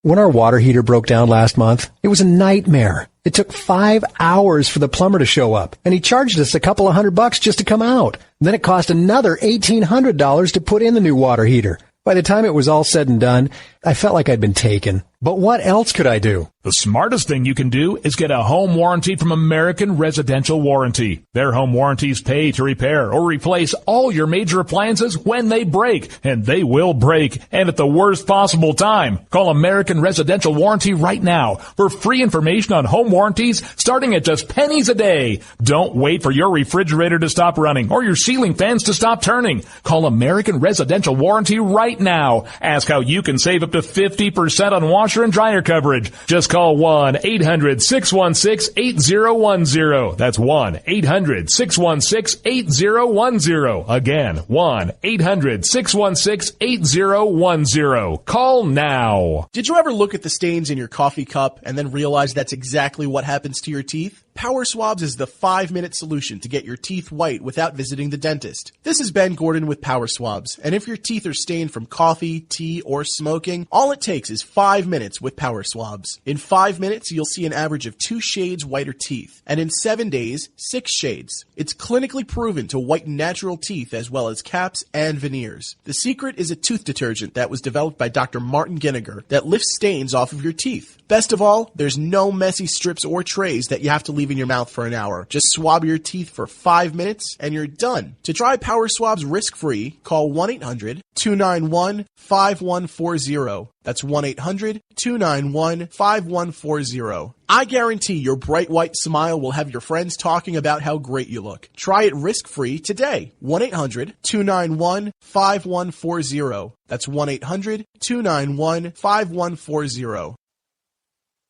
When our water heater broke down last month, it was a nightmare. It took 5 hours for the plumber to show up, and he charged us a couple of $100 just to come out. And then it cost another $1,800 to put in the new water heater. By the time it was all said and done, I felt like I'd been taken. But what else could I do? The smartest thing you can do is get a home warranty from American Residential Warranty. Their home warranties pay to repair or replace all your major appliances when they break, and they will break, and at the worst possible time. Call American Residential Warranty right now for free information on home warranties starting at just pennies a day. Don't wait for your refrigerator to stop running or your ceiling fans to stop turning. Call American Residential Warranty right now. Ask how you can save up to 50% on washer and dryer coverage. Just call 1-800-616-8010. That's 1-800-616-8010. Again, 1-800-616-8010. Call now. Did you ever look at the stains in your coffee cup and then realize that's exactly what happens to your teeth? Power Swabs is the 5-minute solution to get your teeth white without visiting the dentist. This is Ben Gordon with Power Swabs, and if your teeth are stained from coffee, tea, or smoking, all it takes is 5 minutes with Power Swabs. In 5 minutes, you'll see an average of 2 shades whiter teeth, and in 7 days, 6 shades. It's clinically proven to whiten natural teeth as well as caps and veneers. The secret is a tooth detergent that was developed by Dr. Martin Ginniger that lifts stains off of your teeth. Best of all, there's no messy strips or trays that you have to leave in your mouth for an hour. Just swab your teeth for 5 minutes and you're done. To try Power Swabs risk-free, call 1-800-291-5140. That's 1-800-291-5140. I guarantee your bright white smile will have your friends talking about how great you look. Try it risk-free today. 1-800-291-5140. That's 1-800-291-5140.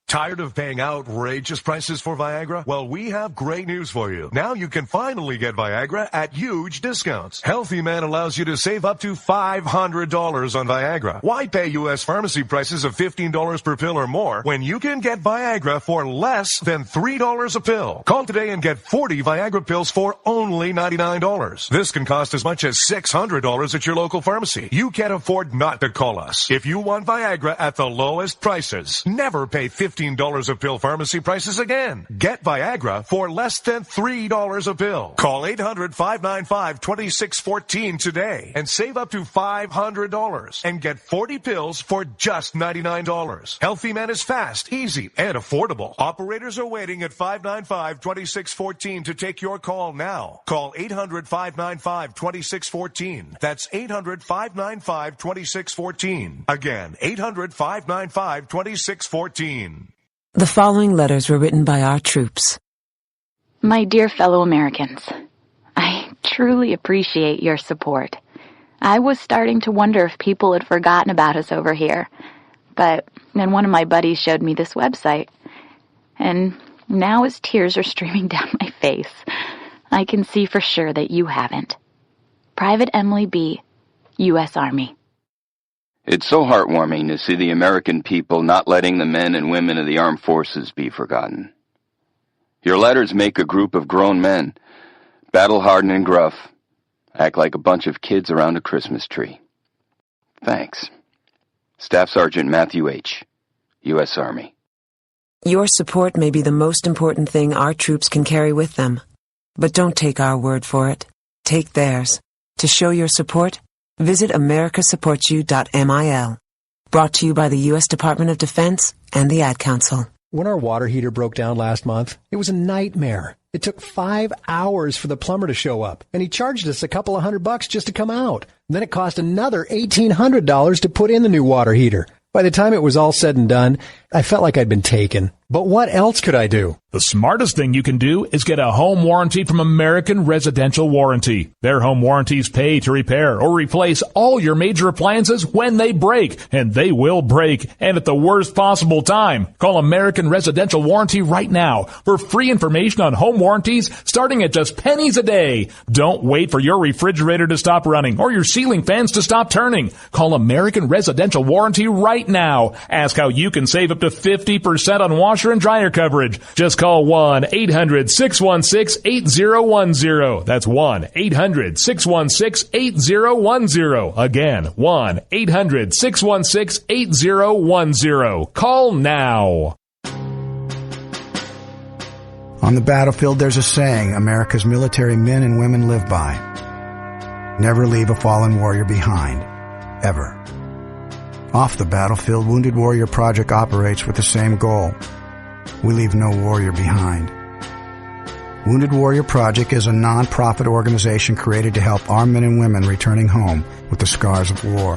Tired of paying outrageous prices for Viagra? Well, we have great news for you. Now you can finally get Viagra at huge discounts. Healthy Man allows you to save up to $500 on Viagra. Why pay U.S. pharmacy prices of $15 per pill or more when you can get Viagra for less than $3 a pill? Call today and get 40 Viagra pills for only $99. This can cost as much as $600 at your local pharmacy. You can't afford not to call us. If you want Viagra at the lowest prices, never pay $15 a pill pharmacy prices again. Get Viagra for less than $3 a pill. Call 800-595-2614 today and save up to $500 and get 40 pills for just $99. Healthy Man is fast, easy, and affordable. Operators are waiting at 595-2614 to take your call now. Call 800-595-2614. That's 800-595-2614. Again, 800-595-2614. The following letters were written by our troops. My dear fellow Americans, I truly appreciate your support. I was starting to wonder if people had forgotten about us over here, but then one of my buddies showed me this website, and now as tears are streaming down my face, I can see for sure that you haven't. Private Emily B., U.S. Army. It's so heartwarming to see the American people not letting the men and women of the armed forces be forgotten. Your letters make a group of grown men, battle-hardened and gruff, act like a bunch of kids around a Christmas tree. Thanks. Staff Sergeant Matthew H., U.S. Army. Your support may be the most important thing our troops can carry with them. But don't take our word for it. Take theirs. To show your support, visit americasupportsyou.mil. Brought to you by the U.S. Department of Defense and the Ad Council. When our water heater broke down last month, it was a nightmare. It took 5 hours for the plumber to show up, and he charged us a couple of $100 just to come out. And then it cost another $1,800 to put in the new water heater. By the time it was all said and done, I felt like I'd been taken. But what else could I do? The smartest thing you can do is get a home warranty from American Residential Warranty. Their home warranties pay to repair or replace all your major appliances when they break, and they will break, and at the worst possible time. Call American Residential Warranty right now for free information on home warranties starting at just pennies a day. Don't wait for your refrigerator to stop running or your ceiling fans to stop turning. Call American Residential Warranty right now. Ask how you can save up to 50% on washer washer and dryer coverage. Just call 1-800-616-8010. That's 1-800-616-8010. Again, 1-800-616-8010. Call now. On the battlefield, there's a saying America's military men and women live by. Never leave a fallen warrior behind. Ever. Off the battlefield, Wounded Warrior Project operates with the same goal. We leave no warrior behind. Wounded Warrior Project is a non-profit organization created to help our men and women returning home with the scars of war.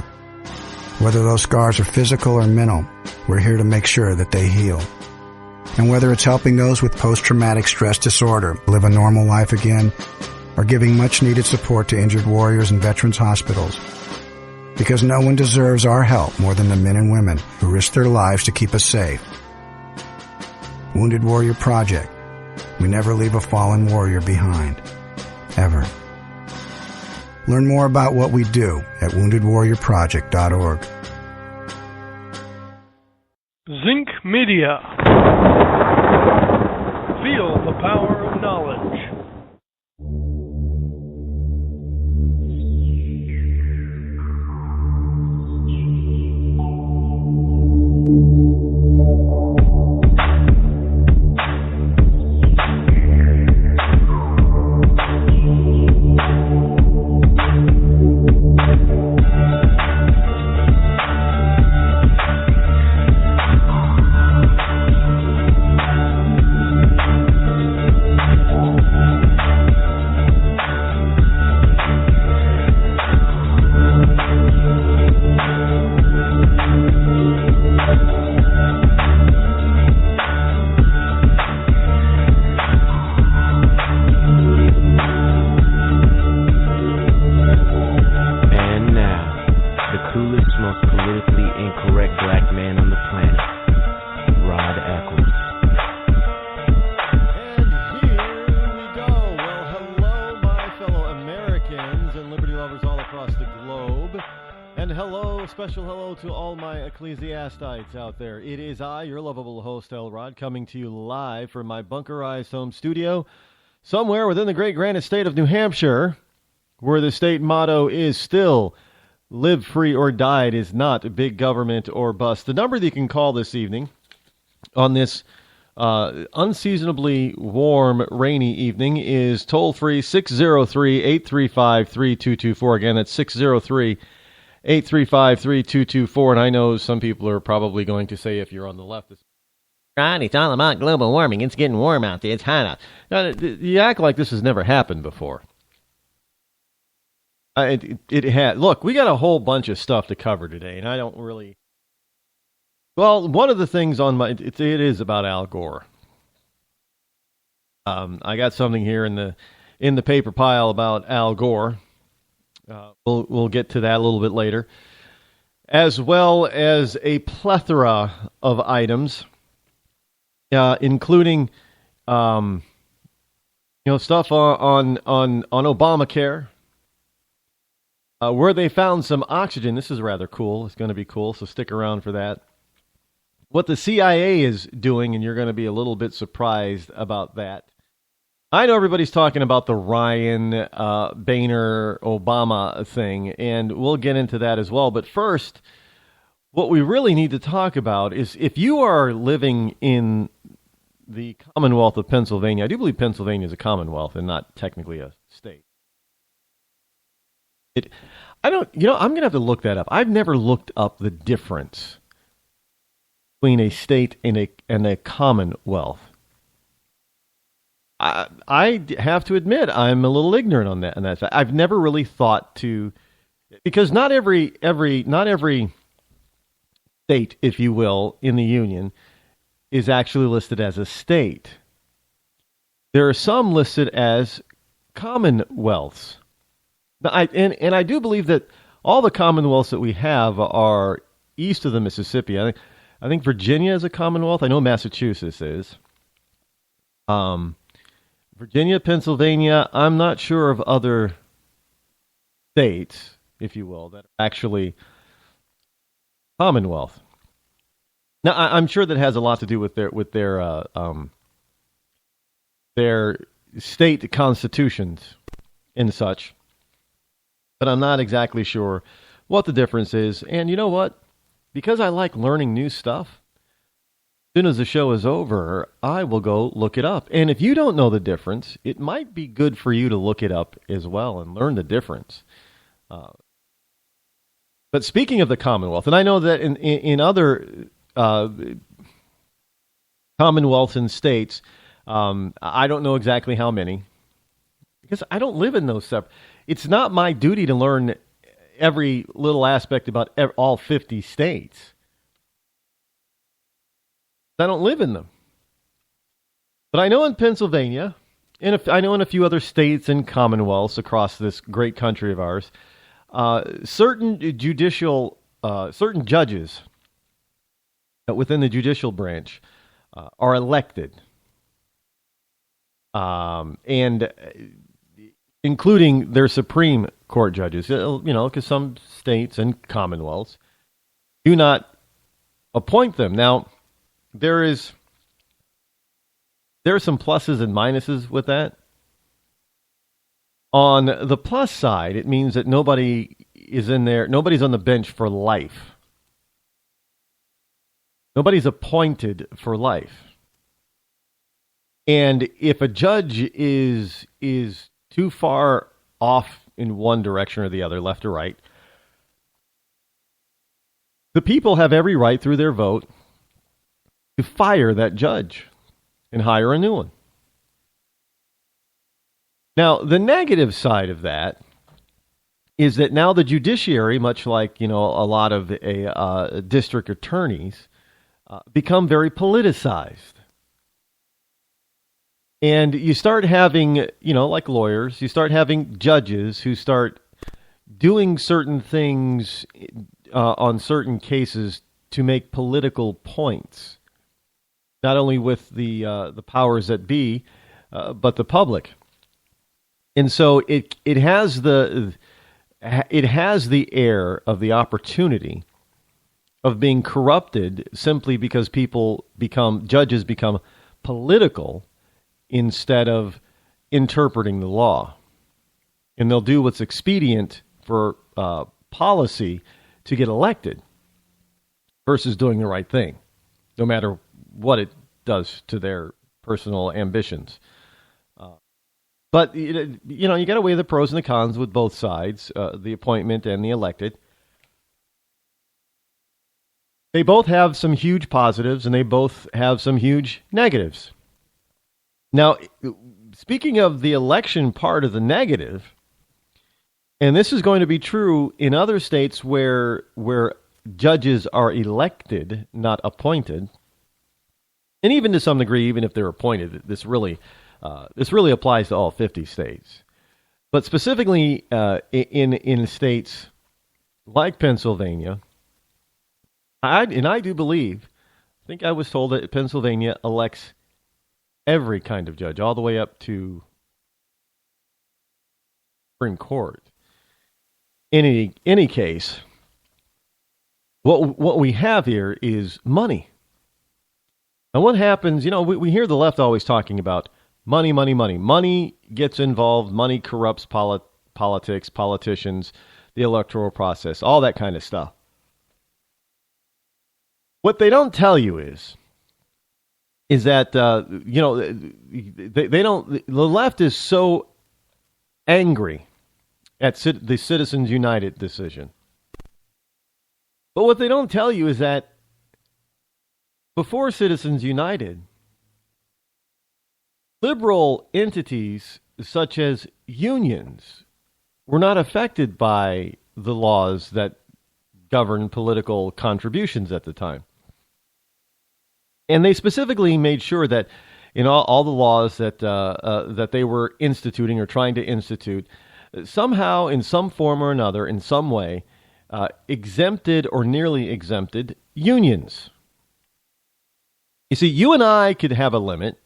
Whether those scars are physical or mental, we're here to make sure that they heal. And whether it's helping those with post-traumatic stress disorder live a normal life again, or giving much-needed support to injured warriors in veterans' hospitals. Because no one deserves our help more than the men and women who risk their lives to keep us safe. Wounded Warrior Project. We never leave a fallen warrior behind. Ever. Learn more about what we do at woundedwarriorproject.org. Zinc Media. Feel the power of knowledge. To all my ecclesiastites out there. It is I, your lovable host, Rod, coming to you live from my bunkerized home studio somewhere within the great granite state of New Hampshire, where the state motto is still live free or die. It is not big government or bust. The number that you can call this evening on this unseasonably warm, rainy evening is toll-free 603-835-3224. Again, that's 603-835-3224, and I know some people are probably going to say, if you're on the left, Rod, it's all about global warming. It's getting warm out there. It's hot out. Now, you act like this has never happened before. It had. Look, we got a whole bunch of stuff to cover today, and I don't really... Well, one of the things on my... It is about Al Gore. I got something here in the paper pile about Al Gore. We'll get to that a little bit later, as well as a plethora of items, including stuff on Obamacare, where they found some oxygen. This is rather cool. It's going to be cool, so stick around for that. What the CIA is doing, and you're going to be a little bit surprised about that. I know everybody's talking about the Ryan, Boehner, Obama thing, and we'll get into that as well. But first, what we really need to talk about is if you are living in the Commonwealth of Pennsylvania, I do believe Pennsylvania is a Commonwealth and not technically a state. I'm going to have to look that up. I've never looked up the difference between a state and a Commonwealth. I have to admit I'm a little ignorant on that. And that's I've never really thought to, because not every state, if you will, in the Union is actually listed as a state. There are some listed as commonwealths. Now, I do believe that all the commonwealths that we have are east of the Mississippi. I think Virginia is a commonwealth. I know Massachusetts is. Virginia, Pennsylvania, I'm not sure of other states, if you will, that are actually Commonwealth. Now, I'm sure that has a lot to do with their state constitutions and such, but I'm not exactly sure what the difference is. And you know what? Because I like learning new stuff, as soon as the show is over, I will go look it up. And if you don't know the difference, it might be good for you to look it up as well and learn the difference. But speaking of the Commonwealth, and I know that in other Commonwealths and states, I don't know exactly how many, because I don't live in those separate. It's not my duty to learn every little aspect about all 50 states. I don't live in them. But I know in Pennsylvania, and I know in a few other states and commonwealths across this great country of ours, certain judges within the judicial branch are elected, and including their Supreme Court judges. Because some states and commonwealths do not appoint them. Now, there are some pluses and minuses with that. On the plus side, it means that nobody is in there. Nobody's on the bench for life. Nobody's appointed for life. And if a judge is too far off in one direction or the other, left or right, the people have every right through their vote to fire that judge and hire a new one. Now, the negative side of that is that now the judiciary, much like a lot of district attorneys, become very politicized. And you start having, like lawyers, you start having judges who start doing certain things on certain cases to make political points, not only with the powers that be, but the public. And so it has the air of the opportunity of being corrupted simply because judges become political instead of interpreting the law. And they'll do what's expedient for policy to get elected versus doing the right thing, no matter what it does to their personal ambitions. But you got to weigh the pros and the cons with both sides, the appointment and the elected. They both have some huge positives and they both have some huge negatives. Now, speaking of the election part of the negative, and this is going to be true in other states where judges are elected, not appointed, and even to some degree, even if they're appointed, this really applies to all 50 states. But specifically in states like Pennsylvania, I do believe, I think I was told that Pennsylvania elects every kind of judge, all the way up to Supreme Court. In any case, what we have here is money. And what happens, we hear the left always talking about money, money, money. Money gets involved. Money corrupts politics, politicians, the electoral process, all that kind of stuff. What they don't tell you is that, they don't, the left is so angry at the Citizens United decision. But what they don't tell you is that before Citizens United, liberal entities such as unions were not affected by the laws that govern political contributions at the time. And they specifically made sure that all the laws that they were instituting or trying to institute somehow, in some form or another, in some way, exempted or nearly exempted unions. You see, you and I could have a limit,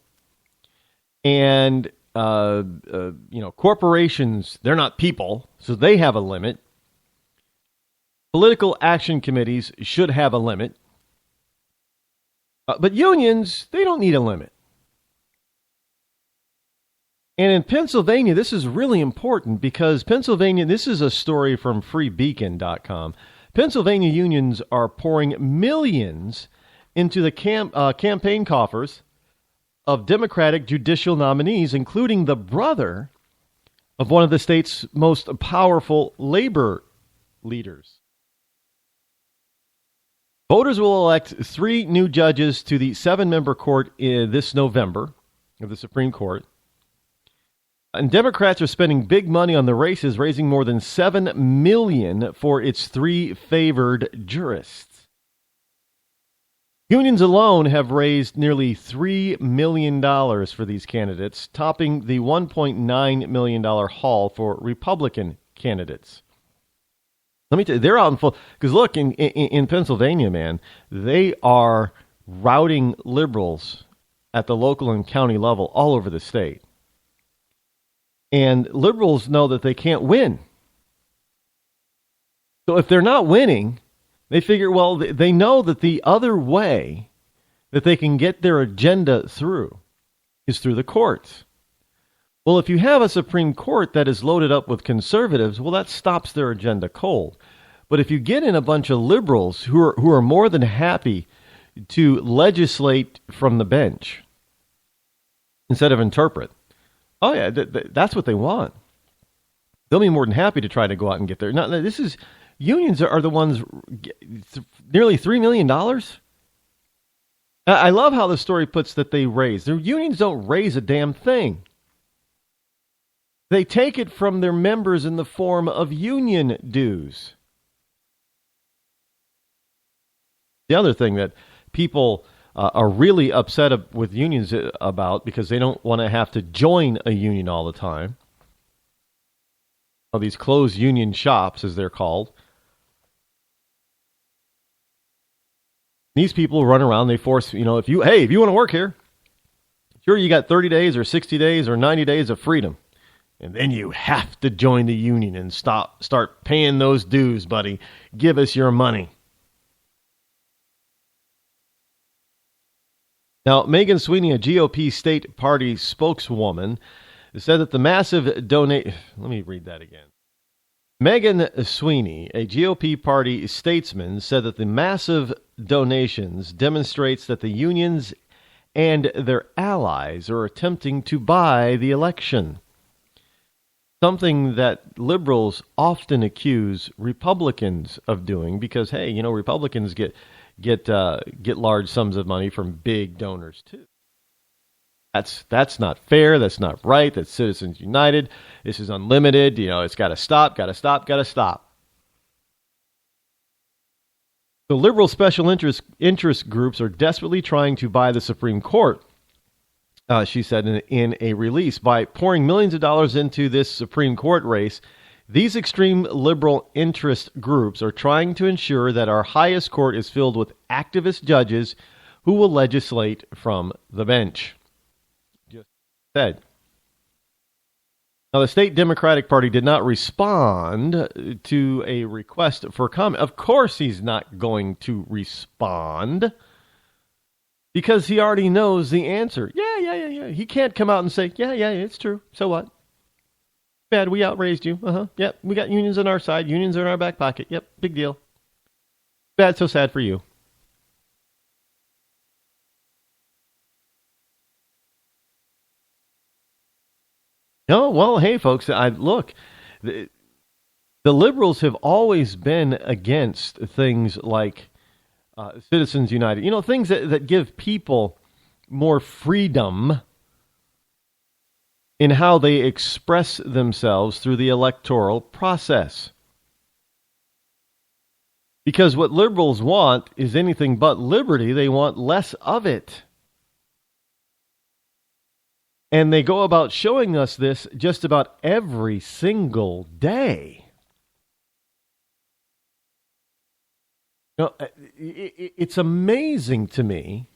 and corporations, they're not people, so they have a limit. Political action committees should have a limit. But unions, they don't need a limit. And in Pennsylvania, this is really important because Pennsylvania, this is a story from freebeacon.com. Pennsylvania unions are pouring millions into the campaign coffers of Democratic judicial nominees, including the brother of one of the state's most powerful labor leaders. Voters will elect 3 new judges to the 7-member court this November of the Supreme Court. And Democrats are spending big money on the races, raising more than $7 million for its 3 favored jurists. Unions alone have raised nearly $3 million for these candidates, topping the $1.9 million haul for Republican candidates. Let me tell you, they're out in full. Because look, in Pennsylvania, man, they are routing liberals at the local and county level all over the state. And liberals know that they can't win. So if they're not winning, they figure, well, they know that the other way that they can get their agenda through is through the courts. Well, if you have a Supreme Court that is loaded up with conservatives, well, that stops their agenda cold. But if you get in a bunch of liberals who are more than happy to legislate from the bench instead of interpret, oh, yeah, that's what they want. They'll be more than happy to try to go out and get there. Now, unions are the ones, nearly $3 million. I love how the story puts that they raise. Their unions don't raise a damn thing. They take it from their members in the form of union dues. The other thing that people are really upset with unions about because they don't want to have to join a union all the time. These closed union shops, as they're called. These people run around, they force, if you want to work here, sure, you got 30 days or 60 days or 90 days of freedom. And then you have to join the union and start paying those dues, buddy. Give us your money. Now, Megan Sweeney, a GOP state party spokeswoman, said that the massive donate. Let me read that again. Megan Sweeney, a GOP party statesman, said that the massive donations demonstrates that the unions and their allies are attempting to buy the election. Something that liberals often accuse Republicans of doing because, hey, Republicans get large sums of money from big donors too. That's not fair. That's not right. That's Citizens United. This is unlimited. It's got to stop. Got to stop. Got to stop. The liberal special interest groups are desperately trying to buy the Supreme Court. She said in a release, by pouring millions of dollars into this Supreme Court race, these extreme liberal interest groups are trying to ensure that our highest court is filled with activist judges who will legislate from the bench. Just said. Now, the state Democratic Party did not respond to a request for comment. Of course he's not going to respond because he already knows the answer. Yeah. He can't come out and say, yeah, it's true. So what? Bad, we outraised you. Yep, we got unions on our side. Unions are in our back pocket. Yep, big deal. Bad, so sad for you. No, well, hey, folks, look, the liberals have always been against things like Citizens United. Things that give people more freedom in how they express themselves through the electoral process. Because what liberals want is anything but liberty. They want less of it. And they go about showing us this just about every single day. It's amazing to me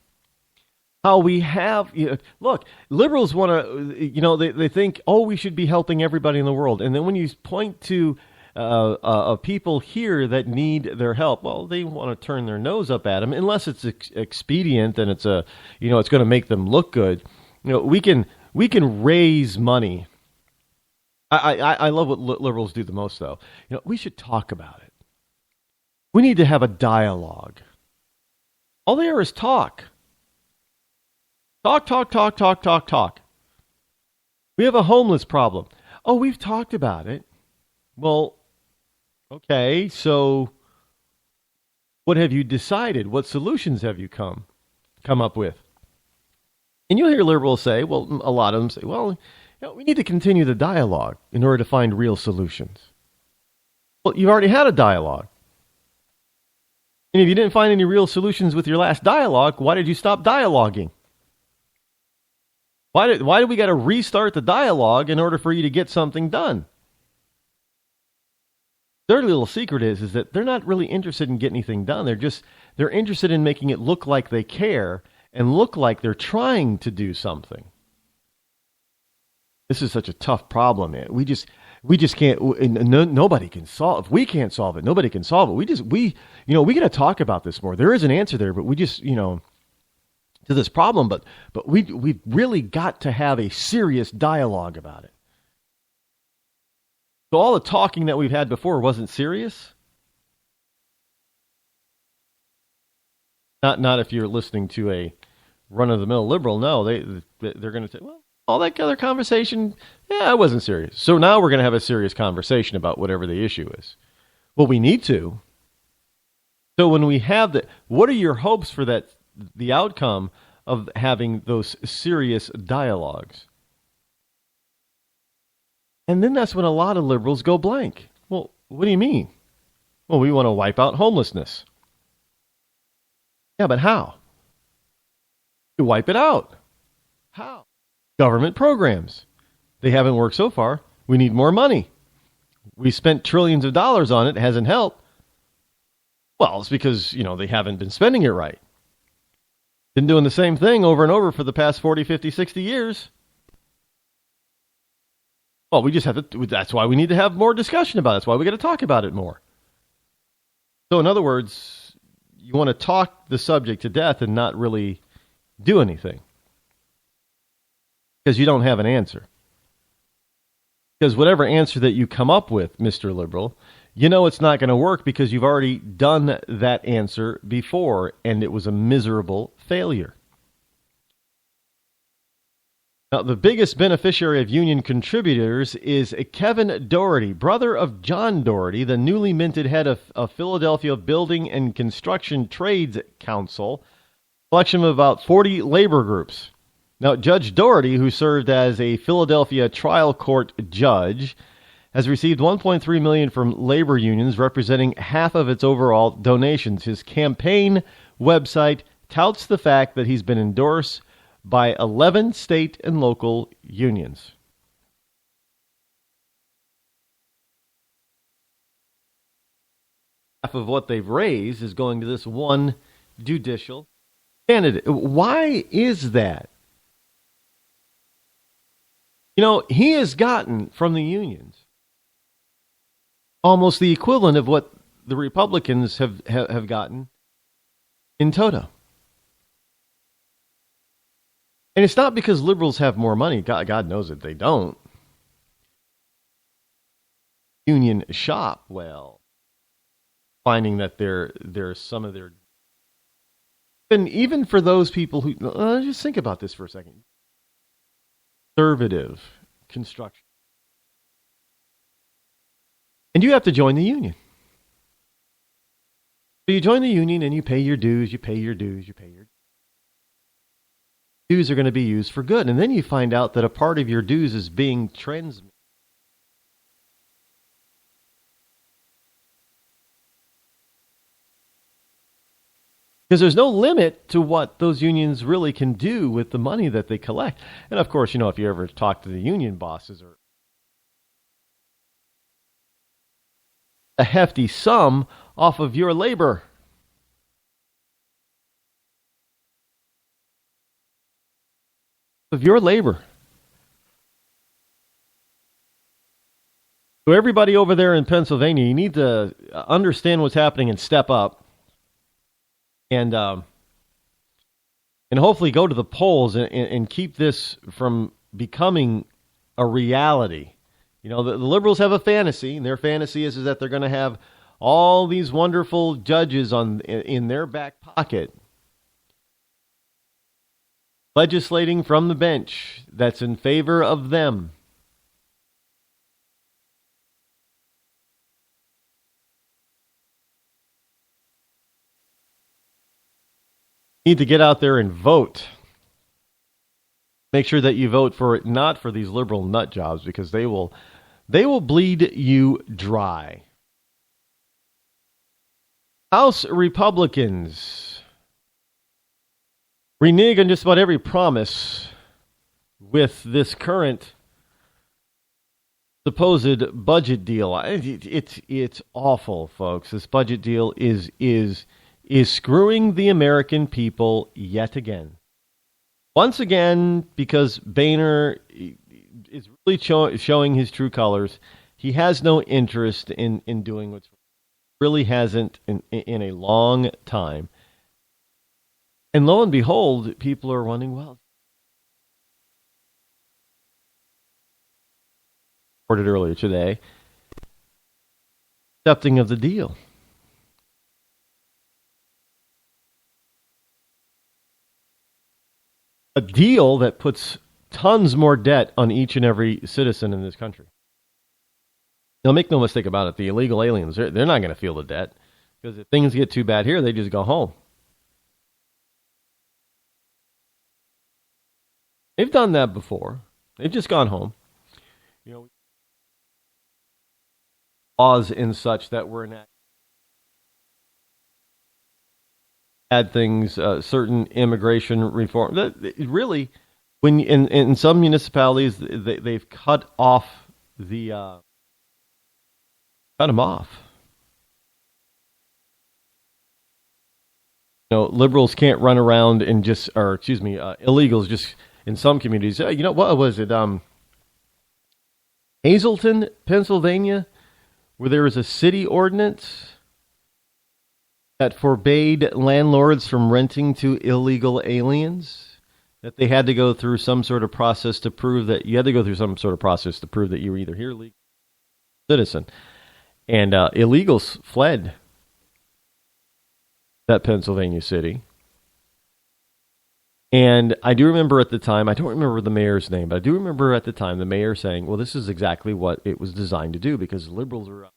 how we have, look, liberals want to, they think, we should be helping everybody in the world. And then when you point to of people here that need their help. Well, they want to turn their nose up at them unless it's expedient and it's it's going to make them look good. We can raise money. I love what liberals do the most, though. We should talk about it. We need to have a dialogue. All they are is talk. Talk, talk, talk, talk, talk, talk. We have a homeless problem. Oh, we've talked about it. Well, okay, so what have you decided? What solutions have you come up with? And you'll hear liberals say, well, a lot of them say, well, we need to continue the dialogue in order to find real solutions. Well, you've already had a dialogue. And if you didn't find any real solutions with your last dialogue, why did you stop dialoguing? Why do we got to restart the dialogue in order for you to get something done? Their little secret is that they're not really interested in getting anything done. They're interested in making it look like they care and look like they're trying to do something. This is such a tough problem, man. We just can't. Nobody can solve. If we can't solve it, nobody can solve it. We got to talk about this more. There is an answer there, but we just to this problem. But we really got to have a serious dialogue about it. So all the talking that we've had before wasn't serious. Not if you're listening to a run-of-the-mill liberal. No, they're going to say, well, all that other conversation, it wasn't serious. So now we're going to have a serious conversation about whatever the issue is. Well, we need to. So when we have that, what are your hopes for that? The outcome of having those serious dialogues? And then that's when a lot of liberals go blank. Well, what do you mean? Well, we want to wipe out homelessness. Yeah, but how? You wipe it out. How? Government programs. They haven't worked so far. We need more money. We spent trillions of dollars on it. It hasn't helped. Well, it's because, they haven't been spending it right. Been doing the same thing over and over for the past 40, 50, 60 years. Well, we just have to, that's why we need to have more discussion about it. That's why we got to talk about it more. So in other words, you want to talk the subject to death and not really do anything. Because you don't have an answer. Because whatever answer that you come up with, Mr. Liberal, it's not going to work because you've already done that answer before and it was a miserable failure. Now, the biggest beneficiary of union contributors is Kevin Doherty, brother of John Doherty, the newly minted head of Philadelphia Building and Construction Trades Council, a collection of about 40 labor groups. Now, Judge Doherty, who served as a Philadelphia trial court judge, has received $1.3 million from labor unions, representing half of its overall donations. His campaign website touts the fact that he's been endorsed by 11 state and local unions. Half of what they've raised is going to this one judicial candidate. Why is that? He has gotten from the unions almost the equivalent of what the Republicans have gotten in toto. And it's not because liberals have more money. God knows that they don't. Union shop, well, finding that there's some of their... And even for those people who... just think about this for a second. Conservative construction. And you have to join the union. So you join the union and you pay your dues, you pay your dues. Dues are going to be used for good. And then you find out that a part of your dues is being transmitted. Because there's no limit to what those unions really can do with the money that they collect. And of course, if you ever talk to the union bosses, or a hefty sum off of your labor. Of your labor. So everybody over there in Pennsylvania, you need to understand what's happening and step up, and hopefully go to the polls and keep this from becoming a reality. You know, the liberals have a fantasy, and their fantasy is that they're going to have all these wonderful judges in their back pocket legislating from the bench that's in favor of them. You need to get out there and vote. Make sure that you vote for it, not for these liberal nut jobs, because they will bleed you dry. House Republicans renege on just about every promise with this current supposed budget deal. It's awful, folks. This budget deal is screwing the American people yet again. Once again, because Boehner is really showing his true colors. He has no interest in doing what's right. Really hasn't in a long time. And lo and behold, people are wondering, well, reported earlier today, accepting of the deal. A deal that puts tons more debt on each and every citizen in this country. Now, make no mistake about it, the illegal aliens, they're not going to feel the debt, because if things get too bad here, they just go home. They've done that before. They've just gone home. You know, laws and such that were enacted. Had things, certain immigration reform. Really, when in some municipalities, they've cut off the cut them off. You know, liberals can't run around and illegals just in some communities. You know, what was it? Hazleton, Pennsylvania, where there was a city ordinance that forbade landlords from renting to illegal aliens, that they had to go through some sort of process to prove that you were either here legal citizen. And illegals fled that Pennsylvania city. And I do remember at the time, I don't remember the mayor's name, but I do remember at the time the mayor saying, well, this is exactly what it was designed to do, because liberals are,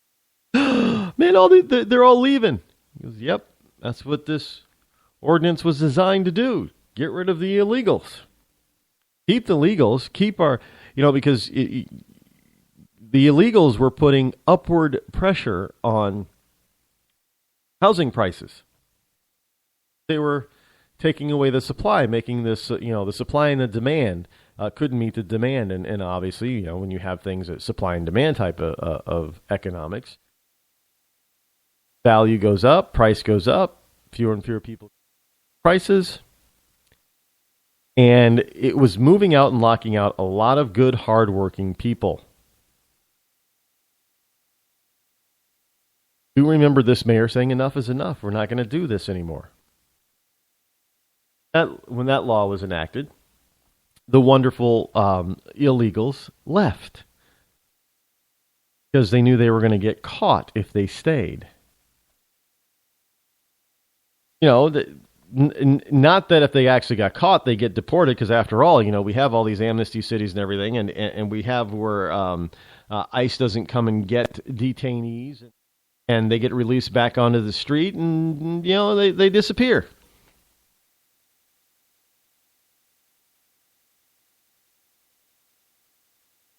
man, they're all leaving. He goes, yep, that's what this ordinance was designed to do. Get rid of the illegals. Keep the legals, keep our, because the illegals were putting upward pressure on housing prices. They were taking away the supply, making this, the supply and the demand couldn't meet the demand. And obviously, when you have things that supply and demand type of economics, value goes up, price goes up, fewer and fewer people prices. And it was moving out and locking out a lot of good, hardworking people. Do remember this mayor saying enough is enough. We're not going to do this anymore. When that law was enacted, the wonderful illegals left because they knew they were going to get caught if they stayed. Not that if they actually got caught, they get deported, because after all, we have all these amnesty cities and everything, and we have where ICE doesn't come and get detainees, and they get released back onto the street, and, they disappear.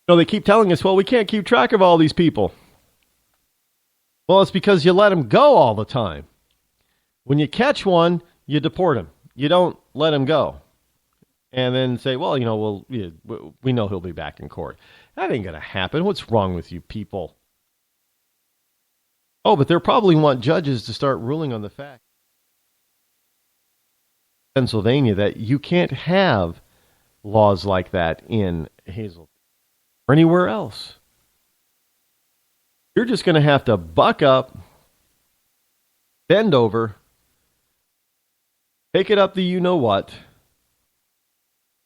They keep telling us, well, we can't keep track of all these people. Well, it's because you let them go all the time. When you catch one, you deport him. You don't let him go. And then say, well, we know he'll be back in court. That ain't going to happen. What's wrong with you people? Oh, but they probably want judges to start ruling on the fact in Pennsylvania that you can't have laws like that in Hazleton or anywhere else. You're just going to have to buck up, bend over, pick it up the you-know-what,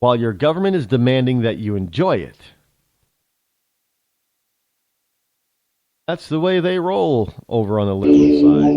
while your government is demanding that you enjoy it. That's the way they roll over on the liberal side.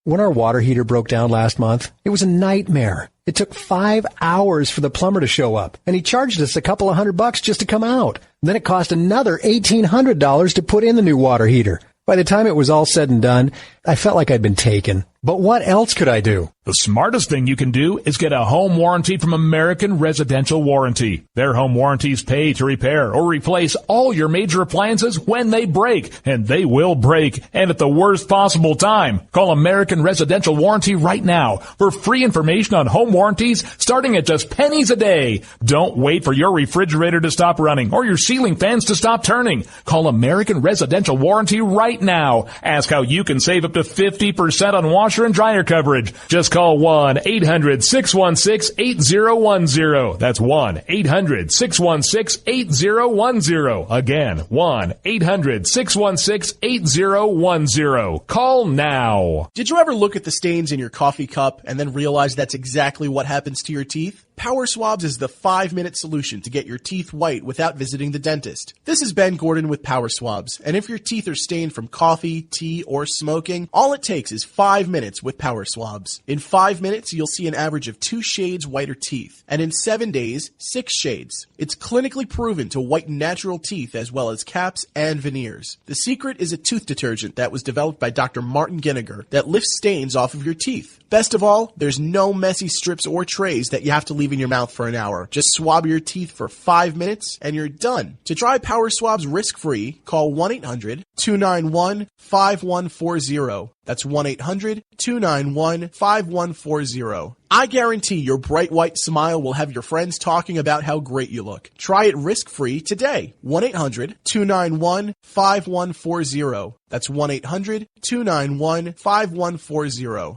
When our water heater broke down last month, it was a nightmare. It took 5 hours for the plumber to show up, and he charged us a couple of $100 just to come out. Then it cost another $1,800 to put in the new water heater. By the time it was all said and done, I felt like I'd been taken. But what else could I do? The smartest thing you can do is get a home warranty from American Residential Warranty. Their home warranties pay to repair or replace all your major appliances when they break, and they will break, and at the worst possible time. Call American Residential Warranty right now for free information on home warranties starting at just pennies a day. Don't wait for your refrigerator to stop running or your ceiling fans to stop turning. Call American Residential Warranty right now. Ask how you can save up to 50% on washer and dryer coverage. Just call 1-800-616-8010. That's 1-800-616-8010. Again, 1-800-616-8010. Call now. Did you ever look at the stains in your coffee cup and then realize that's exactly what happens to your teeth? Power Swabs is the 5-minute solution to get your teeth white without visiting the dentist. This is Ben Gordon with Power Swabs, and if your teeth are stained from coffee, tea, or smoking, all it takes is 5 minutes with Power Swabs. In 5 minutes, you'll see an average of 2 shades whiter teeth, and in 7 days, 6 shades. It's clinically proven to whiten natural teeth as well as caps and veneers. The secret is a tooth detergent that was developed by Dr. Martin Ginniger that lifts stains off of your teeth. Best of all, there's no messy strips or trays that you have to leave in your mouth for an hour. Just swab your teeth for 5 minutes and you're done. To try Power Swabs risk-free, call 1-800-291-5140. That's 1-800-291-5140. I guarantee your bright white smile will have your friends talking about how great you look. Try it risk-free today. 1-800-291-5140. That's 1-800-291-5140.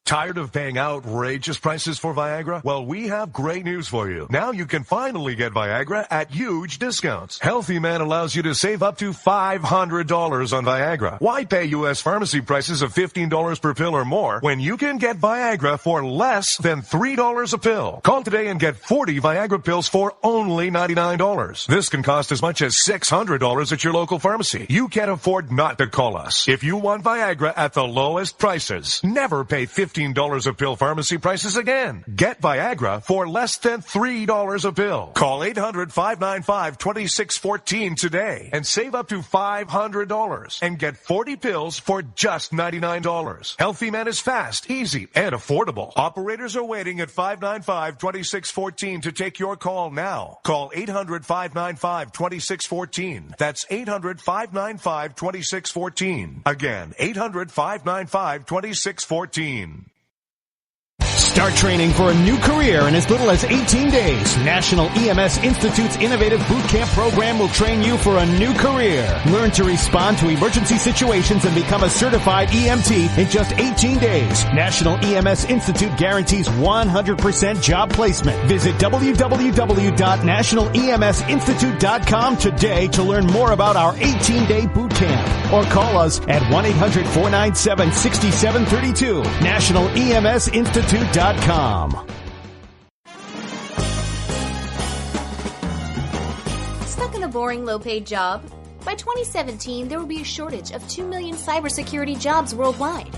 Tired of paying outrageous prices for Viagra? Well, we have great news for you. Now you can finally get Viagra at huge discounts. Healthy Man allows you to save up to $500 on Viagra. Why pay U.S. pharmacy prices of $15 per pill or more when you can get Viagra for less than $3 a pill? Call today and get 40 Viagra pills for only $99. This can cost as much as $600 at your local pharmacy. You can't afford not to call us. If you want Viagra at the lowest prices, never pay $15 a pill pharmacy prices again. Get Viagra for less than $3 a pill. Call 800-595-2614 today and save up to $500 and get 40 pills for just $99. Healthy Man is fast, easy, and affordable. Operators are waiting at 595-2614 to take your call now. Call 800-595-2614. That's 800-595-2614. Again, 800-595-2614. Start training for a new career in as little as 18 days. National EMS Institute's innovative boot camp program will train you for a new career. Learn to respond to emergency situations and become a certified EMT in just 18 days. National EMS Institute guarantees 100% job placement. Visit www.nationaleMSinstitute.com today to learn more about our 18-day boot camp. Or call us at 1-800-497-6732. NationalEMSInstitute.com. Stuck in a boring, low-paid job? By 2017, there will be a shortage of 2 million cybersecurity jobs worldwide.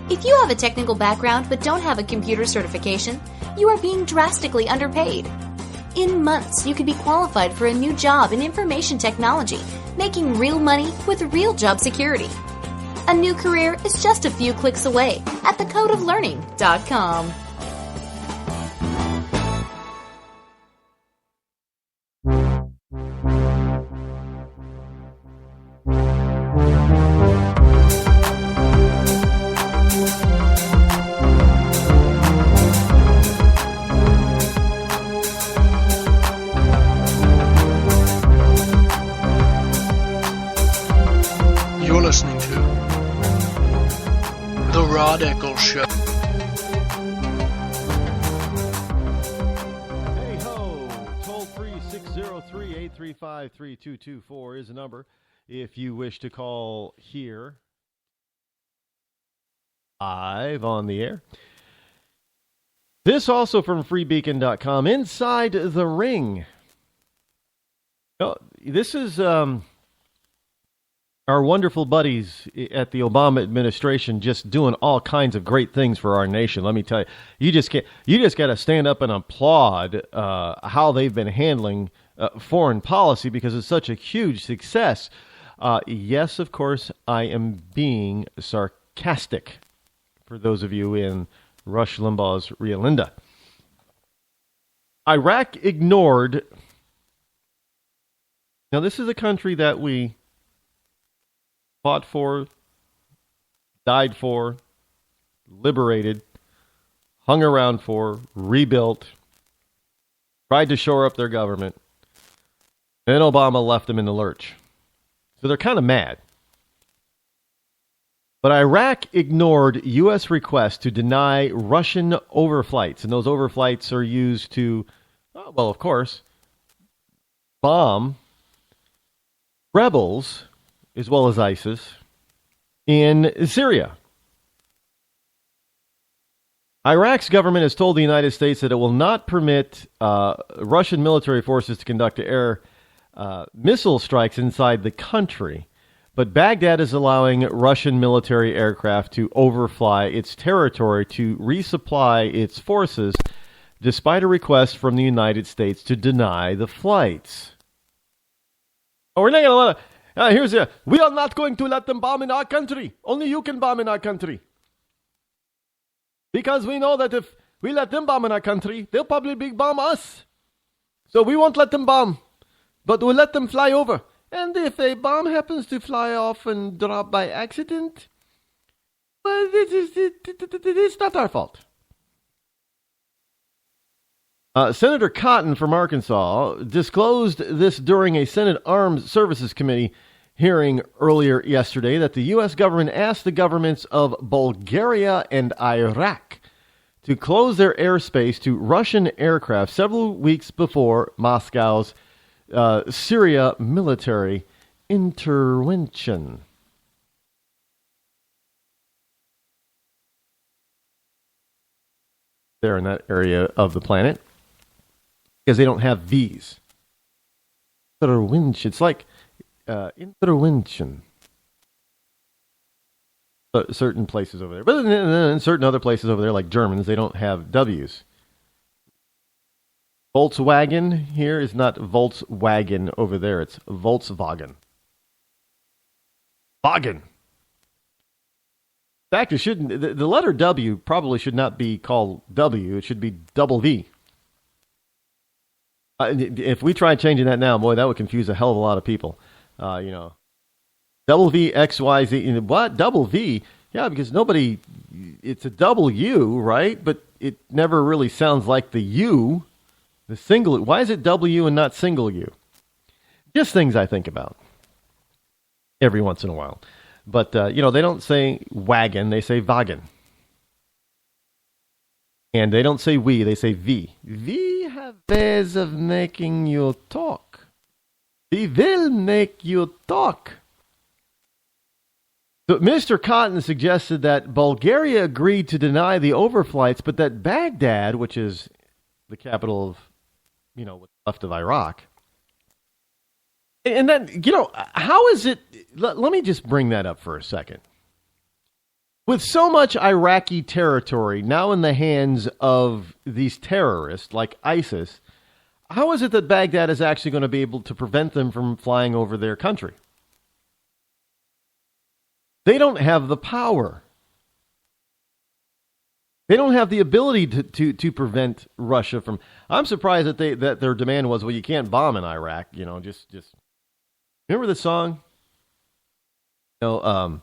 If you have a technical background but don't have a computer certification, you are being drastically underpaid. In months, you could be qualified for a new job in information technology, making real money with real job security. A new career is just a few clicks away at thecodeoflearning.com. You're listening to The Rod Eccles Show. Hey ho! Toll free 800-535-3224 is the number if you wish to call here live on the air. This also from freebeacon.com. Inside the Ring. This is our wonderful buddies at the Obama administration just doing all kinds of great things for our nation. Let me tell you, you just got to stand up and applaud how they've been handling foreign policy because it's such a huge success. Yes, of course, I am being sarcastic for those of you in Rush Limbaugh's Ria Linda. Iraq ignored. Now, this is a country that we fought for, died for, liberated, hung around for, rebuilt, tried to shore up their government, and then Obama left them in the lurch. So they're kind of mad. But Iraq ignored U.S. requests to deny Russian overflights, and those overflights are used to, well, of course, bomb rebels, as well as ISIS, in Syria. Iraq's government has told the United States that it will not permit Russian military forces to conduct air missile strikes inside the country. But Baghdad is allowing Russian military aircraft to overfly its territory to resupply its forces, despite a request from the United States to deny the flights. Oh, we're not going to let we are not going to let them bomb in our country. Only you can bomb in our country. Because we know that if we let them bomb in our country, they'll probably big bomb us. So we won't let them bomb, but we'll let them fly over. And if a bomb happens to fly off and drop by accident, well, it's not our fault. Senator Cotton from Arkansas disclosed this during a Senate Armed Services Committee hearing earlier yesterday that the U.S. government asked the governments of Bulgaria and Iraq to close their airspace to Russian aircraft several weeks before Moscow's Syria military intervention. There in that area of the planet, because they don't have V's. Intervention. It's like intervention. Certain places over there, but in certain other places over there, like Germans, they don't have W's. Volkswagen here is not Volkswagen over there. It's Volkswagen. Wagen. In fact, it shouldn't. The letter W probably should not be called W. It should be double V. If we try changing that now, boy, that would confuse a hell of a lot of people. Double V, X, Y, Z. What? Double V? Yeah, because nobody. It's a double U, right? But it never really sounds like the U. The single, why is it W and not single U? Just things I think about every once in a while. But, they don't say wagon, they say wagen. And they don't say we, they say we. We have ways of making you talk. We will make you talk. So Mr. Cotton suggested that Bulgaria agreed to deny the overflights, but that Baghdad, which is the capital of what's left of Iraq. And then, how is it? Let me just bring that up for a second. With so much Iraqi territory now in the hands of these terrorists like ISIS, how is it that Baghdad is actually going to be able to prevent them from flying over their country? They don't have the power. They don't have the ability to prevent Russia from. I'm surprised that their demand was, well, you can't bomb in Iraq. Just remember the song. Well,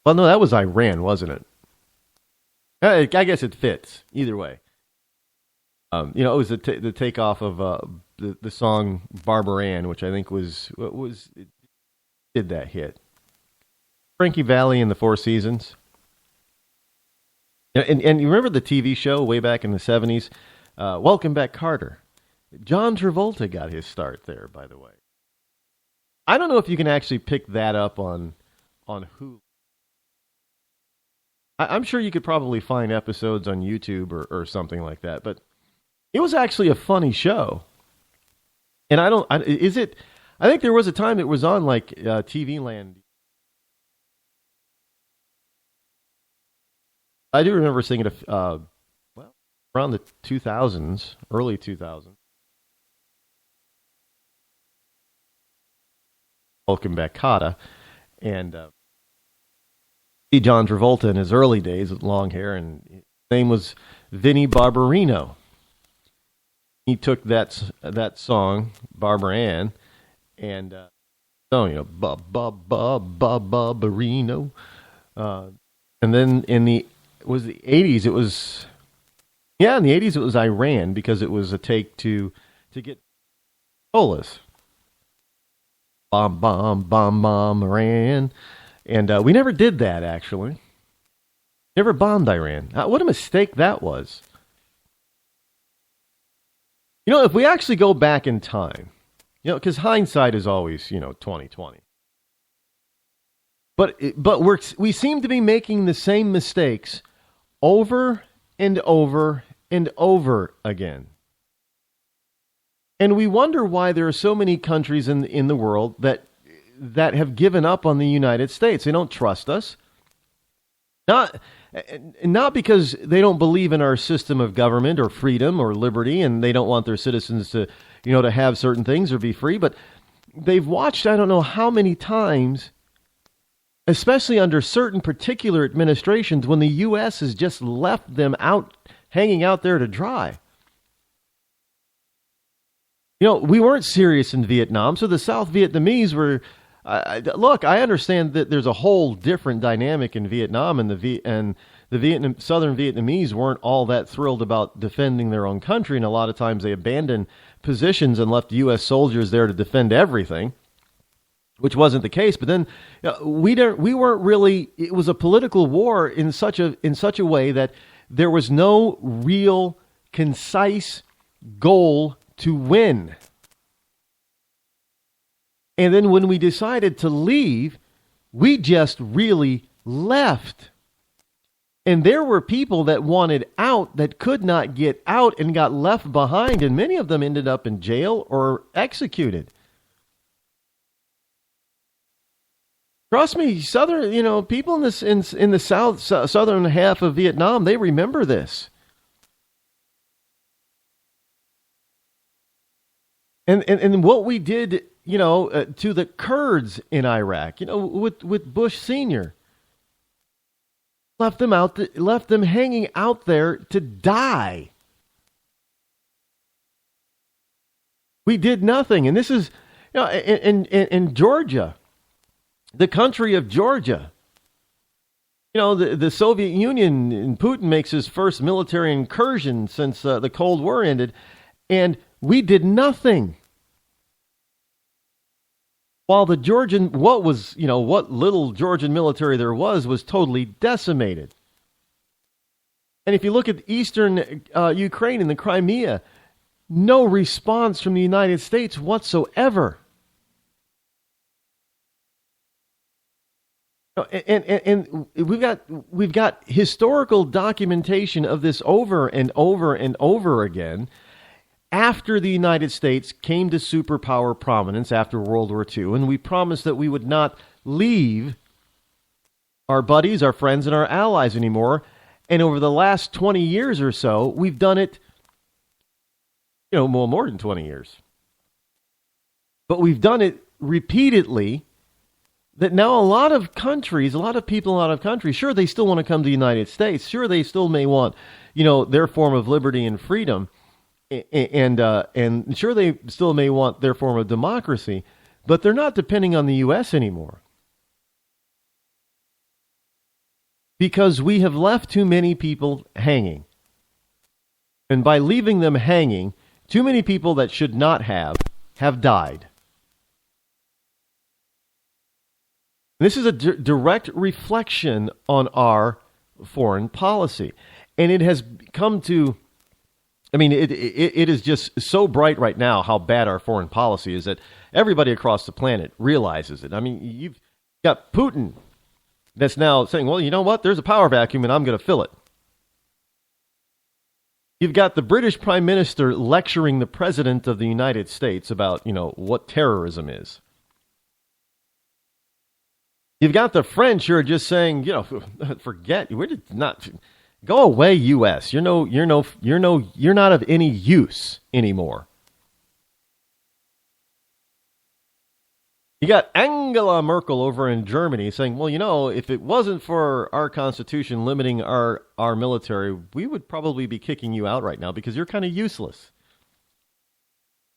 no, that was Iran, wasn't it? I guess it fits either way. It was the takeoff of the song Barbara Ann, which I think did that hit. Frankie Valli and the Four Seasons. And you remember the TV show way back in the 70s, Welcome Back, Carter? John Travolta got his start there, by the way. I don't know if you can actually pick that up on Hulu. I'm sure you could probably find episodes on YouTube or something like that, but it was actually a funny show. And I think there was a time it was on like TV Land. I do remember seeing it around the 2000s, early 2000s. Welcome Back, Carter, and see John Travolta in his early days with long hair, and his name was Vinnie Barbarino. He took that song, Barbara Ann, and Barbarino, and then in the 80s, it was Iran, because it was a take to get Polis. Bomb, Iran. And we never did that, actually. Never bombed Iran. What a mistake that was. If we actually go back in time, because hindsight is always, 2020. But we seem to be making the same mistakes over and over and over again. And we wonder why there are so many countries in the world that have given up on the United States. They don't trust us. Not because they don't believe in our system of government or freedom or liberty, and they don't want their citizens to have certain things or be free, but they've watched I don't know how many times, especially under certain particular administrations, when the U.S. has just left them hanging out there to dry. We weren't serious in Vietnam, so the South Vietnamese were... look, I understand that there's a whole different dynamic in Vietnam, and the Southern Vietnamese weren't all that thrilled about defending their own country, and a lot of times they abandoned positions and left U.S. soldiers there to defend everything, which wasn't the case. But then we weren't really. It was a political war in such a way that there was no real concise goal to win. And then when we decided to leave, we just really left. And there were people that wanted out that could not get out and got left behind, and many of them ended up in jail or executed. Trust me, people in the southern half of Vietnam, they remember this. And what we did, to the Kurds in Iraq, with Bush Sr. left them hanging out there to die. We did nothing, and this is, in Georgia, the country of Georgia. The Soviet Union, and Putin makes his first military incursion since the Cold War ended, and we did nothing. While the Georgian, what little Georgian military there was totally decimated. And if you look at eastern Ukraine and the Crimea, no response from the United States whatsoever. And we've got historical documentation of this over and over and over again. After the United States came to superpower prominence after World War II, and we promised that we would not leave our buddies, our friends, and our allies anymore. And over the last 20 years or so, we've done it, more than 20 years. But we've done it repeatedly, that now a lot of countries, a lot of people in a lot of countries, sure, they still want to come to the United States. Sure, they still may want, their form of liberty and freedom. And sure, they still may want their form of democracy, but they're not depending on the U.S. anymore. Because we have left too many people hanging. And by leaving them hanging, too many people that should not have died. This is a direct reflection on our foreign policy. And it has come to, I mean, it is just so bright right now how bad our foreign policy is that everybody across the planet realizes it. I mean, you've got Putin that's now saying, well, you know what? There's a power vacuum and I'm going to fill it. You've got the British Prime Minister lecturing the President of the United States about, what terrorism is. You've got the French who are just saying, forget, we're not, go away, U.S. You're not of any use anymore. You got Angela Merkel over in Germany saying, well, if it wasn't for our Constitution limiting our military, we would probably be kicking you out right now because you're kind of useless.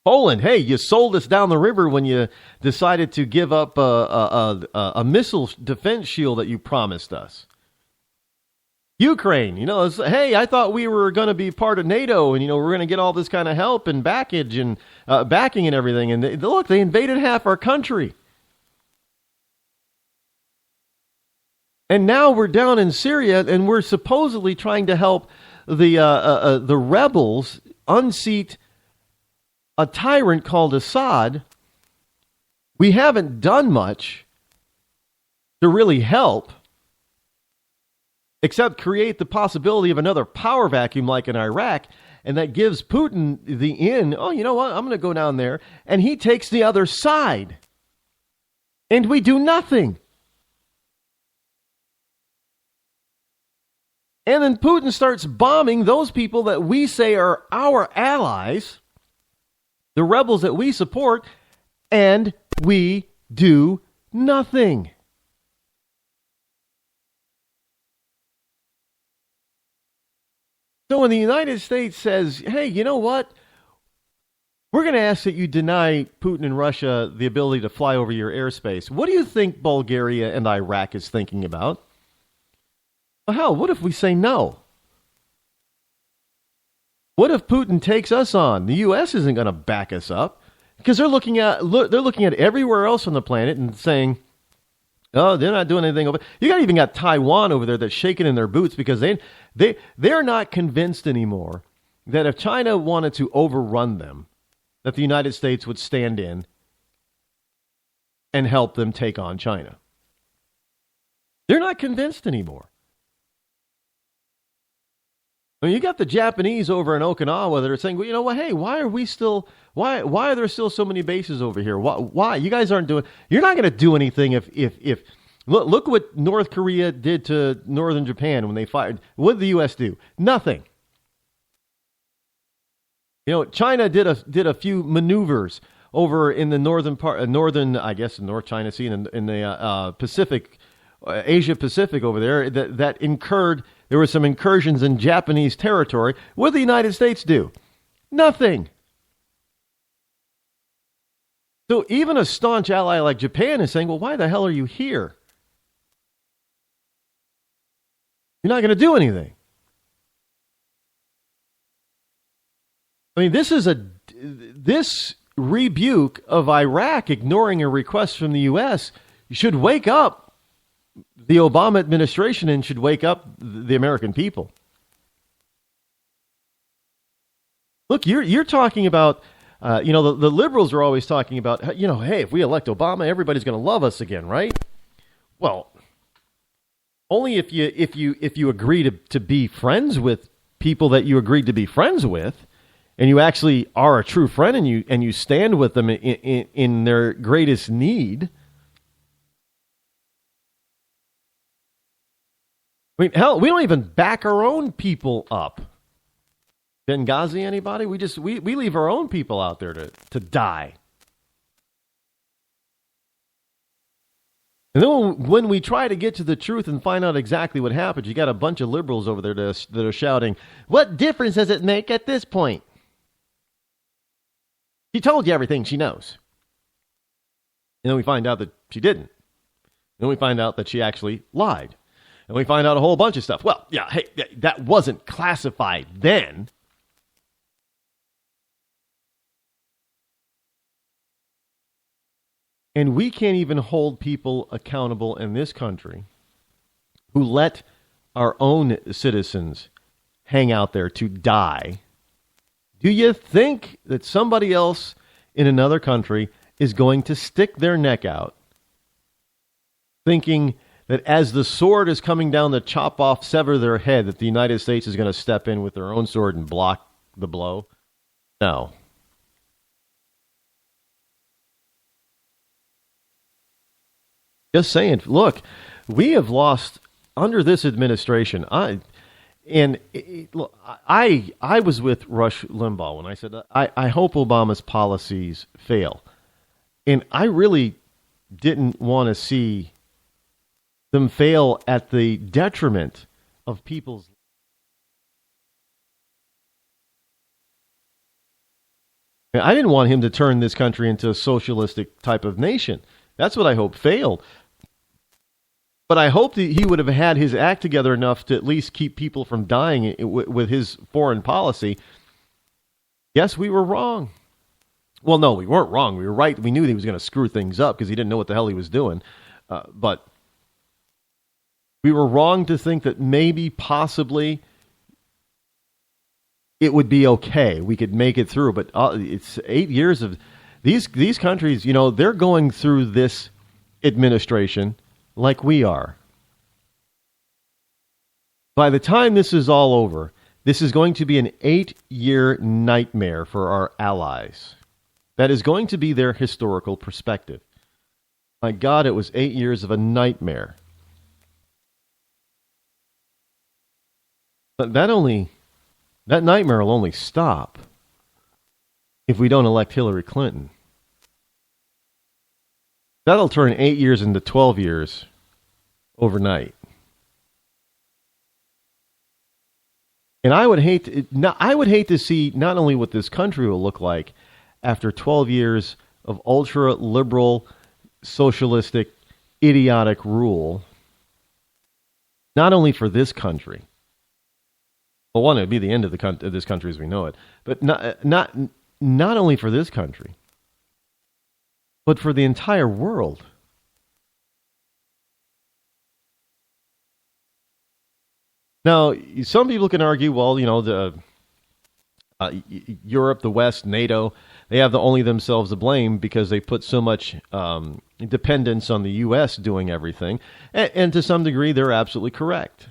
Poland, hey, you sold us down the river when you decided to give up a missile defense shield that you promised us. Ukraine, hey, I thought we were going to be part of NATO and, we're going to get all this kind of help and backage and backing and everything. And they invaded half our country. And now we're down in Syria and we're supposedly trying to help the rebels unseat a tyrant called Assad. We haven't done much to really help, except create the possibility of another power vacuum like in Iraq, and that gives Putin the in, oh, you know what, I'm going to go down there, and he takes the other side. And we do nothing. And then Putin starts bombing those people that we say are our allies, the rebels that we support, and we do nothing. So when the United States says, hey, you know what? We're going to ask that you deny Putin and Russia the ability to fly over your airspace. What do you think Bulgaria and Iraq is thinking about? Well, hell, what if we say no? What if Putin takes us on? The U.S. isn't going to back us up because they're looking at everywhere else on the planet and saying, oh, they're not doing anything over. You even got Taiwan over there that's shaking in their boots because they're not convinced anymore that if China wanted to overrun them, that the United States would stand in and help them take on China. They're not convinced anymore. I mean, you got the Japanese over in Okinawa that are saying, well, you know what? Hey, why are there still so many bases over here? Why? You guys aren't doing, you're not going to do anything if look what North Korea did to northern Japan when they fired. What did the U.S. do? Nothing. China did a few maneuvers over in the northern part, I guess, the North China Sea and in the Pacific, Asia Pacific over there that incurred. There were some incursions in Japanese territory. What did the United States do? Nothing. So even a staunch ally like Japan is saying, well, why the hell are you here? You're not going to do anything. I mean, this rebuke of Iraq ignoring a request from the U.S. should wake up the Obama administration and should wake up the American people. Look, you're talking about, the liberals are always talking about, hey, if we elect Obama, everybody's going to love us again, right? Well, only if you agree to be friends with people that you agreed to be friends with, and you actually are a true friend, and you stand with them in their greatest need. I mean, hell, we don't even back our own people up. Benghazi, anybody? We leave our own people out there to die. And then when we try to get to the truth and find out exactly what happened, you got a bunch of liberals over there that are shouting, what difference does it make at this point? She told you everything she knows. And then we find out that she didn't. And then we find out that she actually lied. And we find out a whole bunch of stuff. Well, yeah, hey, that wasn't classified then. And we can't even hold people accountable in this country who let our own citizens hang out there to die, do you think that somebody else in another country is going to stick their neck out, thinking that as the sword is coming down to chop off, sever their head, that the United States is going to step in with their own sword and block the blow? No. Just saying, look, we have lost under this administration. I was with Rush Limbaugh when I said, I hope Obama's policies fail. And I really didn't want to see them fail at the detriment of people's lives. I didn't want him to turn this country into a socialistic type of nation. That's what I hope failed. But I hope that he would have had his act together enough to at least keep people from dying with his foreign policy. Yes, we were wrong. Well, no, we weren't wrong. We were right. We knew he was going to screw things up because he didn't know what the hell he was doing. But we were wrong to think that maybe, possibly, it would be okay. We could make it through. But it's 8 years of these countries, they're going through this administration like we are. By the time this is all over, this is going to be an 8-year nightmare for our allies. That is going to be their historical perspective. My God, it was 8 years of a nightmare. But that nightmare will only stop if we don't elect Hillary Clinton. That'll turn 8 years into 12 years overnight. And I would hate to see not only what this country will look like after 12 years of ultra-liberal, socialistic, idiotic rule, not only for this country. Well, one, it would be the end of this country as we know it, but not only for this country, but for the entire world. Now, some people can argue, well, Europe, the West, NATO, they have only themselves to blame because they put so much dependence on the U.S. doing everything. And to some degree, they're absolutely correct.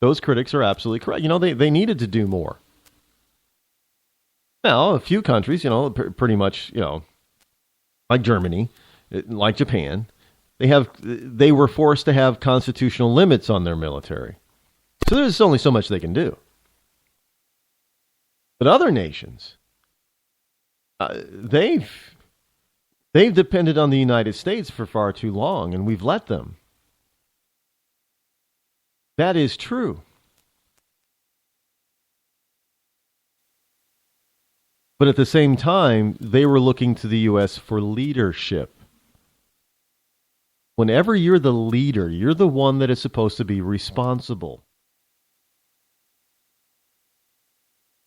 Those critics are absolutely correct. They needed to do more. Now, a few countries, pretty much, like Germany, like Japan, they were forced to have constitutional limits on their military. So there's only so much they can do. But other nations, they've depended on the United States for far too long, and we've let them. That is true. But at the same time, they were looking to the U.S. for leadership. Whenever you're the leader, you're the one that is supposed to be responsible.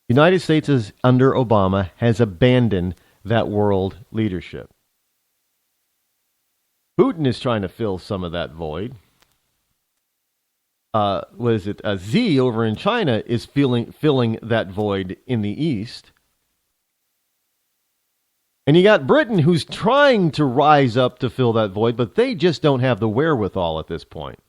The United States, under Obama, has abandoned that world leadership. Putin is trying to fill some of that void. Xi over in China is filling that void in the East. And you got Britain, who's trying to rise up to fill that void, but they just don't have the wherewithal at this point.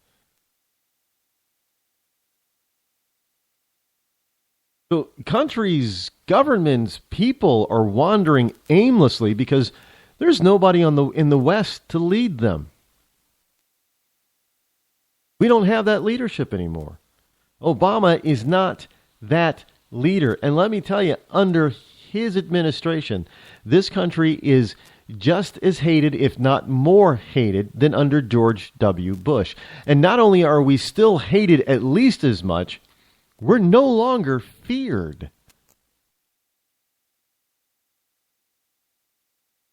So countries, governments, people are wandering aimlessly because there's nobody in the West to lead them. We don't have that leadership anymore. Obama is not that leader. And let me tell you, under his administration, this country is just as hated, if not more hated, than under George W. Bush. And not only are we still hated at least as much, we're no longer feared.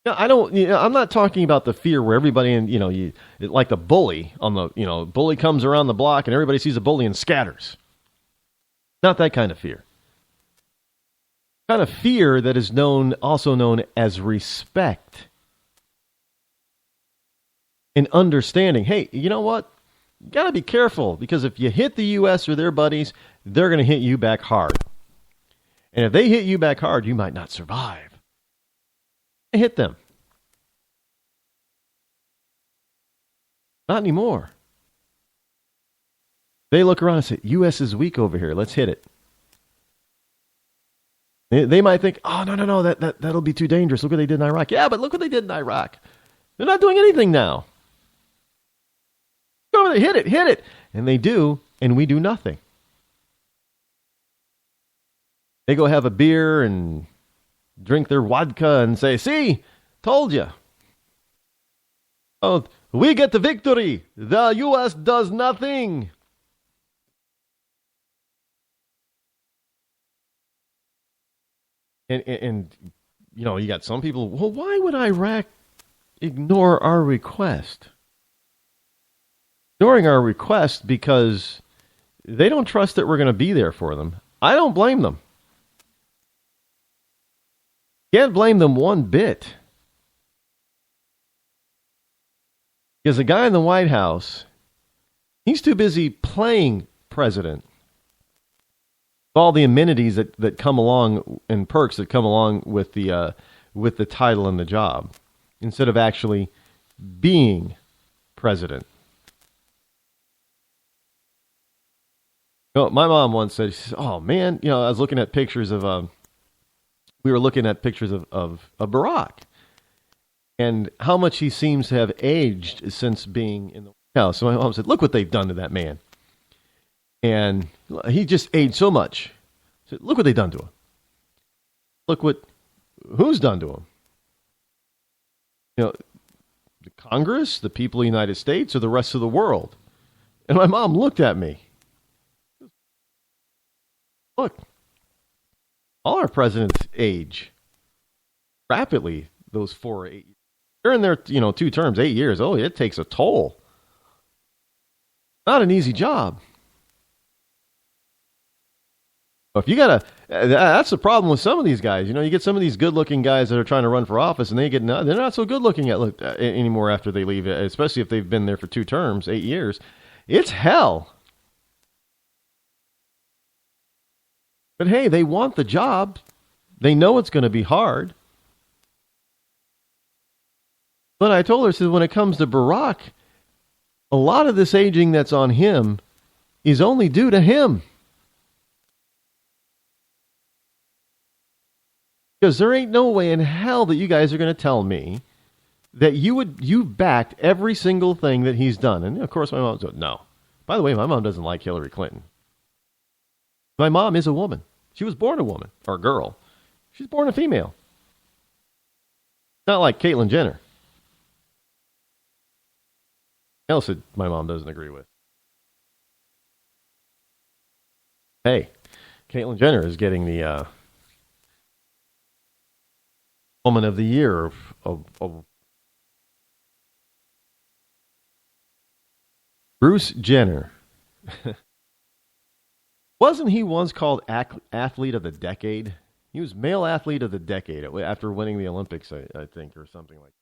Now, I'm not talking about the fear where everybody, like the bully on the, bully comes around the block and everybody sees a bully and scatters. Not that kind of fear. Kind of fear that is also known as respect. And understanding, hey, you know what? You got to be careful, because if you hit the U.S. or their buddies, they're going to hit you back hard. And if they hit you back hard, you might not survive. Hit them. Not anymore. They look around and say, U.S. is weak over here. Let's hit it. They might think, oh, no, that'll be too dangerous. Look what they did in Iraq. Yeah, but look what they did in Iraq. They're not doing anything now. Go over there, hit it. And they do, and we do nothing. They go have a beer and drink their vodka and say, see, told you. Oh, we get the victory. The U.S. does nothing. And you know, you got some people, well, why would Iraq ignore our request? Ignoring our request because they don't trust that we're going to be there for them. I don't blame them. Can't blame them one bit. Because the guy in the White House, he's too busy playing president. All the amenities that come along and perks that come along with the title and the job, instead of actually being president. You know, my mom once said, she says, "Oh man, you know, I was looking at pictures of we were looking at pictures of Barack, and how much he seems to have aged since being in the White House." So my mom said, "Look what they've done to that man." And he just aged so much. So look what they've done to him. Who's done to him? You know, the Congress, the people of the United States, or the rest of the world? And my mom looked at me. Look, all our presidents age rapidly. Those 4 or 8 years. They're in their 2 terms, 8 years. Oh, it takes a toll. Not an easy job. If you that's the problem with some of these guys. You know, you get some of these good-looking guys that are trying to run for office, and they're not so good-looking anymore after they leave, especially if they've been there for 2 terms, 8 years. It's hell. But hey, they want the job. They know it's going to be hard. But I told her, I said, when it comes to Barack, a lot of this aging that's on him is only due to him. Because there ain't no way in hell that you guys are going to tell me that you backed every single thing that he's done. And of course my mom said, no. By the way, my mom doesn't like Hillary Clinton. My mom is a woman. She was born a woman, or a girl. She's born a female. Not like Caitlyn Jenner. Else that my mom doesn't agree with. Hey, Caitlyn Jenner is getting the Woman of the Year of Bruce Jenner. Wasn't he once called Athlete of the Decade? He was Male Athlete of the Decade after winning the Olympics, I think, or something like that.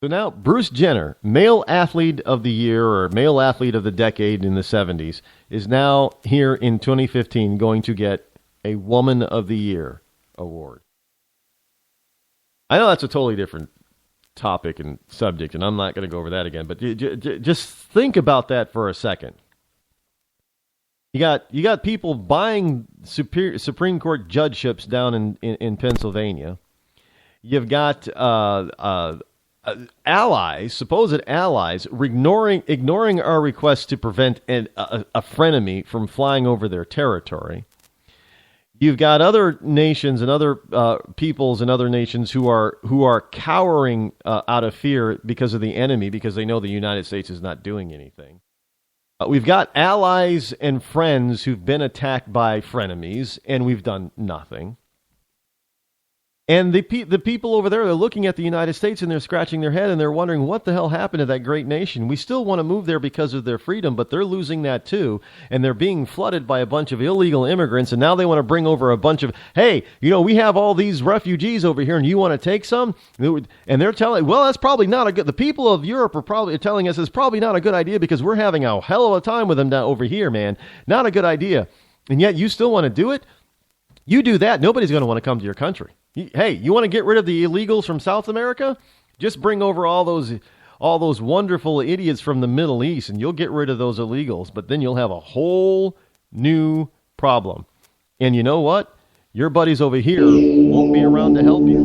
So now Bruce Jenner, Male Athlete of the Year or Male Athlete of the Decade in the 70s, is now here in 2015 going to get a Woman of the Year award. I know that's a totally different topic and subject, and I'm not going to go over that again, but just think about that for a second. You got people buying Supreme Court judgeships down in Pennsylvania. You've got allies, supposed allies, ignoring our request to prevent a frenemy from flying over their territory. You've got other nations and other peoples and other nations who are cowering out of fear because of the enemy, because they know the United States is not doing anything. We've got allies and friends who've been attacked by frenemies, and we've done nothing. And the people over there, they're looking at the United States and they're scratching their head and they're wondering what the hell happened to that great nation. We still want to move there because of their freedom, but they're losing that too. And they're being flooded by a bunch of illegal immigrants. And now they want to bring over a bunch of, hey, we have all these refugees over here and you want to take some? And they're telling, well, that's probably not a good, the people of Europe are probably telling us it's probably not a good idea because we're having a hell of a time with them down over here, man. Not a good idea. And yet you still want to do it? You do that, nobody's going to want to come to your country. Hey, you want to get rid of the illegals from South America? Just bring over all those wonderful idiots from the Middle East, and you'll get rid of those illegals. But then you'll have a whole new problem. And you know what? Your buddies over here won't be around to help you.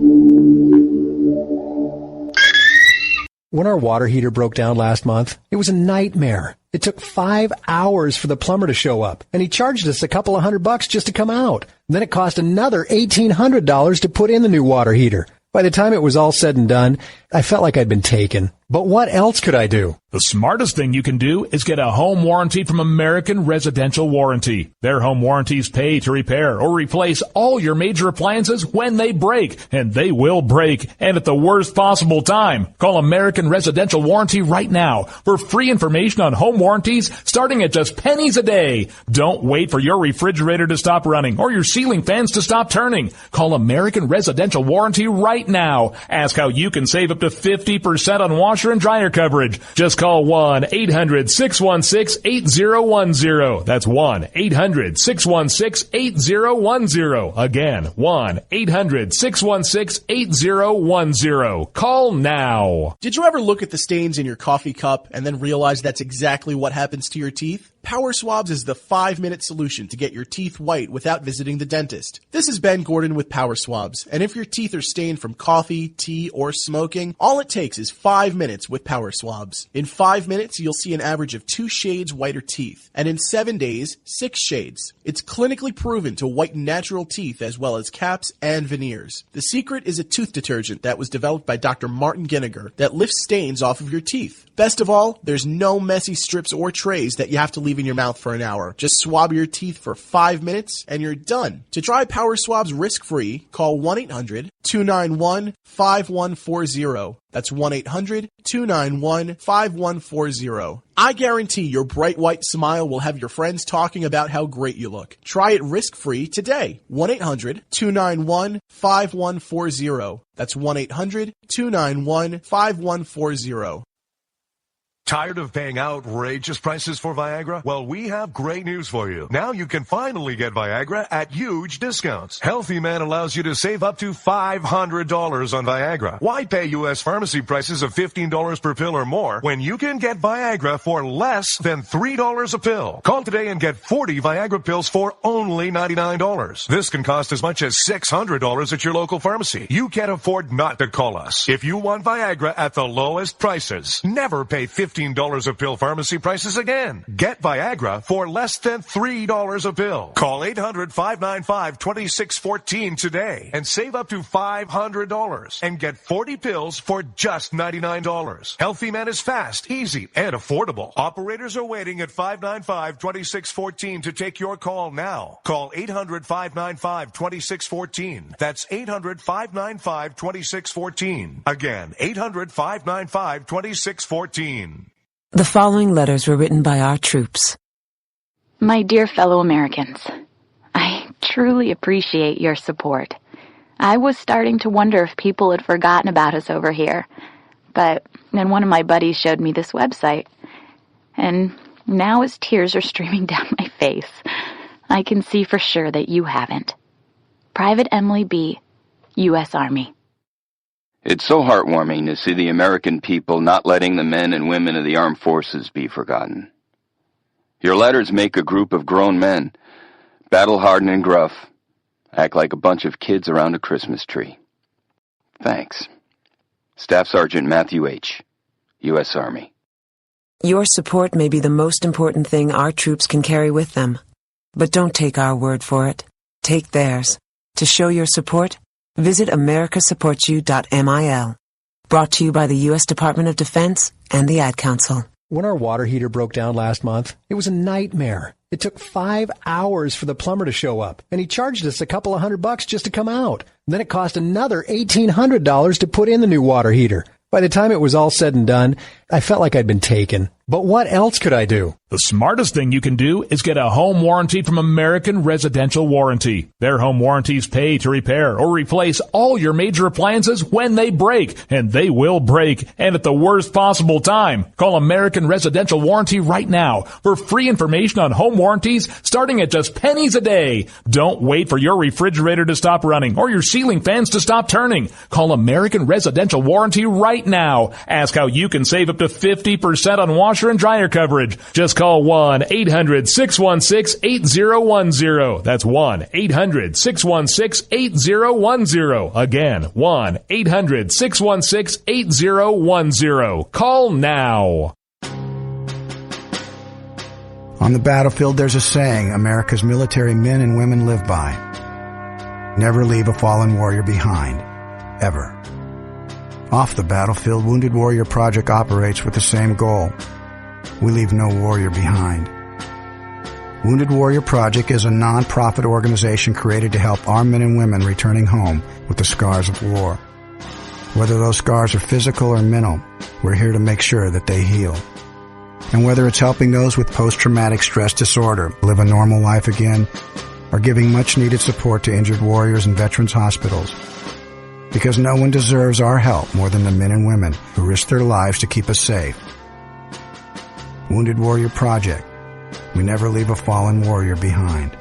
When our water heater broke down last month, it was a nightmare. It took 5 hours for the plumber to show up, and he charged us a couple of $100 just to come out. Then it cost another $1,800 to put in the new water heater. By the time it was all said and done, I felt like I'd been taken. But what else could I do? The smartest thing you can do is get a home warranty from American Residential Warranty. Their home warranties pay to repair or replace all your major appliances when they break, and they will break, and at the worst possible time. Call American Residential Warranty right now for free information on home warranties starting at just pennies a day. Don't wait for your refrigerator to stop running or your ceiling fans to stop turning. Call American Residential Warranty right now. Ask how you can save up to 50% on washer and dryer coverage. Just call 1-800-616-8010. That's 1-800-616-8010. Again, 1-800-616-8010. Call now. Did you ever look at the stains in your coffee cup and then realize that's exactly what happens to your teeth? Power Swabs is the 5-minute solution to get your teeth white without visiting the dentist. This is Ben Gordon with Power Swabs, and if your teeth are stained from coffee, tea, or smoking, all it takes is 5 minutes with Power Swabs. In 5 minutes, you'll see an average of 2 shades whiter teeth, and in 7 days, 6 shades. It's clinically proven to whiten natural teeth as well as caps and veneers. The secret is a tooth detergent that was developed by Dr. Martin Ginniger that lifts stains off of your teeth. Best of all, there's no messy strips or trays that you have to leave in your mouth for an hour. Just swab your teeth for 5 minutes and you're done. To try Power Swabs risk-free, call 1-800-291-5140. That's 1-800-291-5140. I guarantee your bright white smile will have your friends talking about how great you look. Try it risk-free today. 1-800-291-5140. That's 1-800-291-5140. Tired of paying outrageous prices for Viagra? Well, we have great news for you. Now you can finally get Viagra at huge discounts. Healthy Man allows you to save up to $500 on Viagra. Why pay U.S. pharmacy prices of $15 per pill or more when you can get Viagra for less than $3 a pill? Call today and get 40 Viagra pills for only $99. This can cost as much as $600 at your local pharmacy. You can't afford not to call us. If you want Viagra at the lowest prices, never pay $15 a pill pharmacy prices again. Get Viagra for less than $3 a pill. Call 800-595-2614 today and save up to $500 and get 40 pills for just $99. Healthy Man is fast, easy, and affordable. Operators are waiting at 595-2614 to take your call now. Call 800-595-2614. That's 800-595-2614. Again, 800-595-2614. The following letters were written by our troops. My dear fellow Americans, I truly appreciate your support. I was starting to wonder if people had forgotten about us over here, but then one of my buddies showed me this website, and now as tears are streaming down my face, I can see for sure that you haven't. Private Emily B., U.S. Army. It's so heartwarming to see the American people not letting the men and women of the armed forces be forgotten. Your letters make a group of grown men, battle-hardened and gruff, act like a bunch of kids around a Christmas tree. Thanks. Staff Sergeant Matthew H., U.S. Army. Your support may be the most important thing our troops can carry with them. But don't take our word for it. Take theirs. To show your support, visit americasupportsyou.mil. Brought to you by the U.S. Department of Defense and the Ad Council. When our water heater broke down last month, it was a nightmare. It took 5 hours for the plumber to show up, and he charged us a couple of $100 just to come out. And then it cost another $1,800 to put in the new water heater. By the time it was all said and done, I felt like I'd been taken. But what else could I do? The smartest thing you can do is get a home warranty from American Residential Warranty. Their home warranties pay to repair or replace all your major appliances when they break, and they will break, and at the worst possible time. Call American Residential Warranty right now for free information on home warranties starting at just pennies a day. Don't wait for your refrigerator to stop running or your ceiling fans to stop turning. Call American Residential Warranty right now. Ask how you can save up to 50% on washer and dryer coverage. Just call 1-800-616-8010. That's 1-800-616-8010. Again, 1-800-616-8010. Call now. On the battlefield, there's a saying America's military men and women live by. Never leave a fallen warrior behind. Ever. Off the battlefield, Wounded Warrior Project operates with the same goal. We leave no warrior behind. Wounded Warrior Project is a non-profit organization created to help our men and women returning home with the scars of war. Whether those scars are physical or mental, we're here to make sure that they heal. And whether it's helping those with post-traumatic stress disorder live a normal life again, or giving much-needed support to injured warriors in veterans' hospitals, because no one deserves our help more than the men and women who risk their lives to keep us safe. Wounded Warrior Project. We never leave a fallen warrior behind.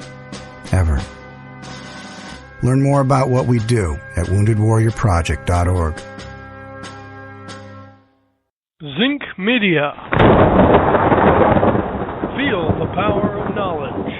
Ever. Learn more about what we do at woundedwarriorproject.org. Zinc Media. Feel the power of knowledge.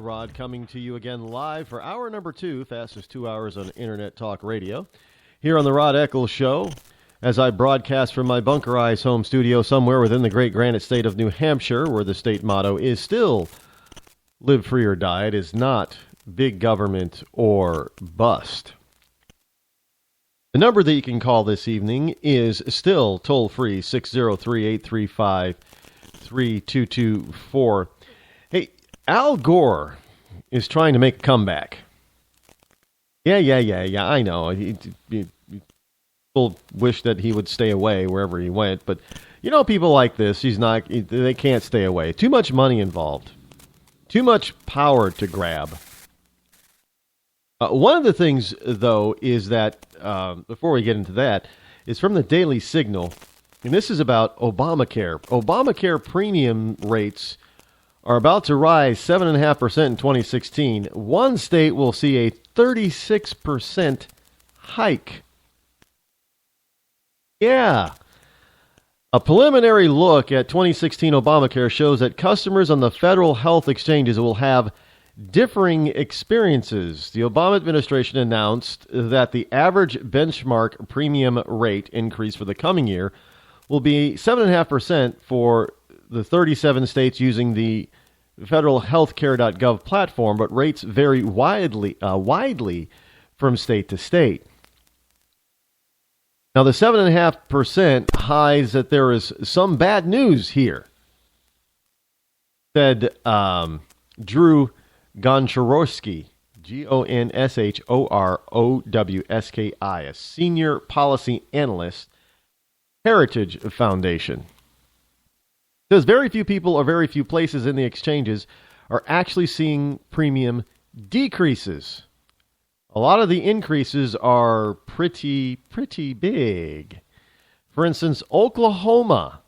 Rod coming to you again live for hour number 2, fastest 2 hours on Internet Talk Radio, here on the Rod Eccles Show, as I broadcast from my bunkerized home studio somewhere within the great granite state of New Hampshire, where the state motto is still live free or die. It is not big government or bust. The number that you can call this evening is still toll-free, 603-835-3224. Hey, Al Gore is trying to make a comeback. Yeah, I know. People wish that he would stay away wherever he went, but you know, people like this, they can't stay away. Too much money involved. Too much power to grab. One of the things, though, is that, before we get into that, is from the Daily Signal, and this is about Obamacare. Obamacare premium rates are about to rise 7.5% in 2016. One state will see a 36% hike. Yeah. A preliminary look at 2016 Obamacare shows that customers on the federal health exchanges will have differing experiences. The Obama administration announced that the average benchmark premium rate increase for the coming year will be 7.5% for the 37 states using the federalhealthcare.gov platform, but rates vary widely from state to state. Now, the 7.5% hides that there is some bad news here, said Drew Goncharovsky, Gonshorowski, a senior policy analyst, Heritage Foundation. Says very few people or very few places in the exchanges are actually seeing premium decreases. A lot of the increases are pretty big. For instance, Oklahoma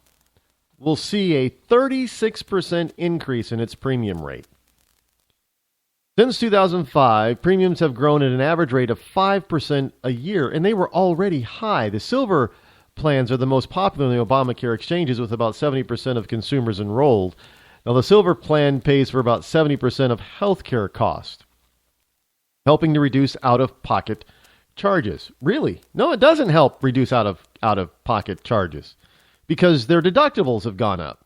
will see a 36% increase in its premium rate. Since 2005, premiums have grown at an average rate of 5% a year, and they were already high. The silver plans are the most popular in the Obamacare exchanges, with about 70% of consumers enrolled. Now, the silver plan pays for about 70% of health care costs, helping to reduce out-of-pocket charges. Really? No, it doesn't help reduce out-of-pocket charges because their deductibles have gone up.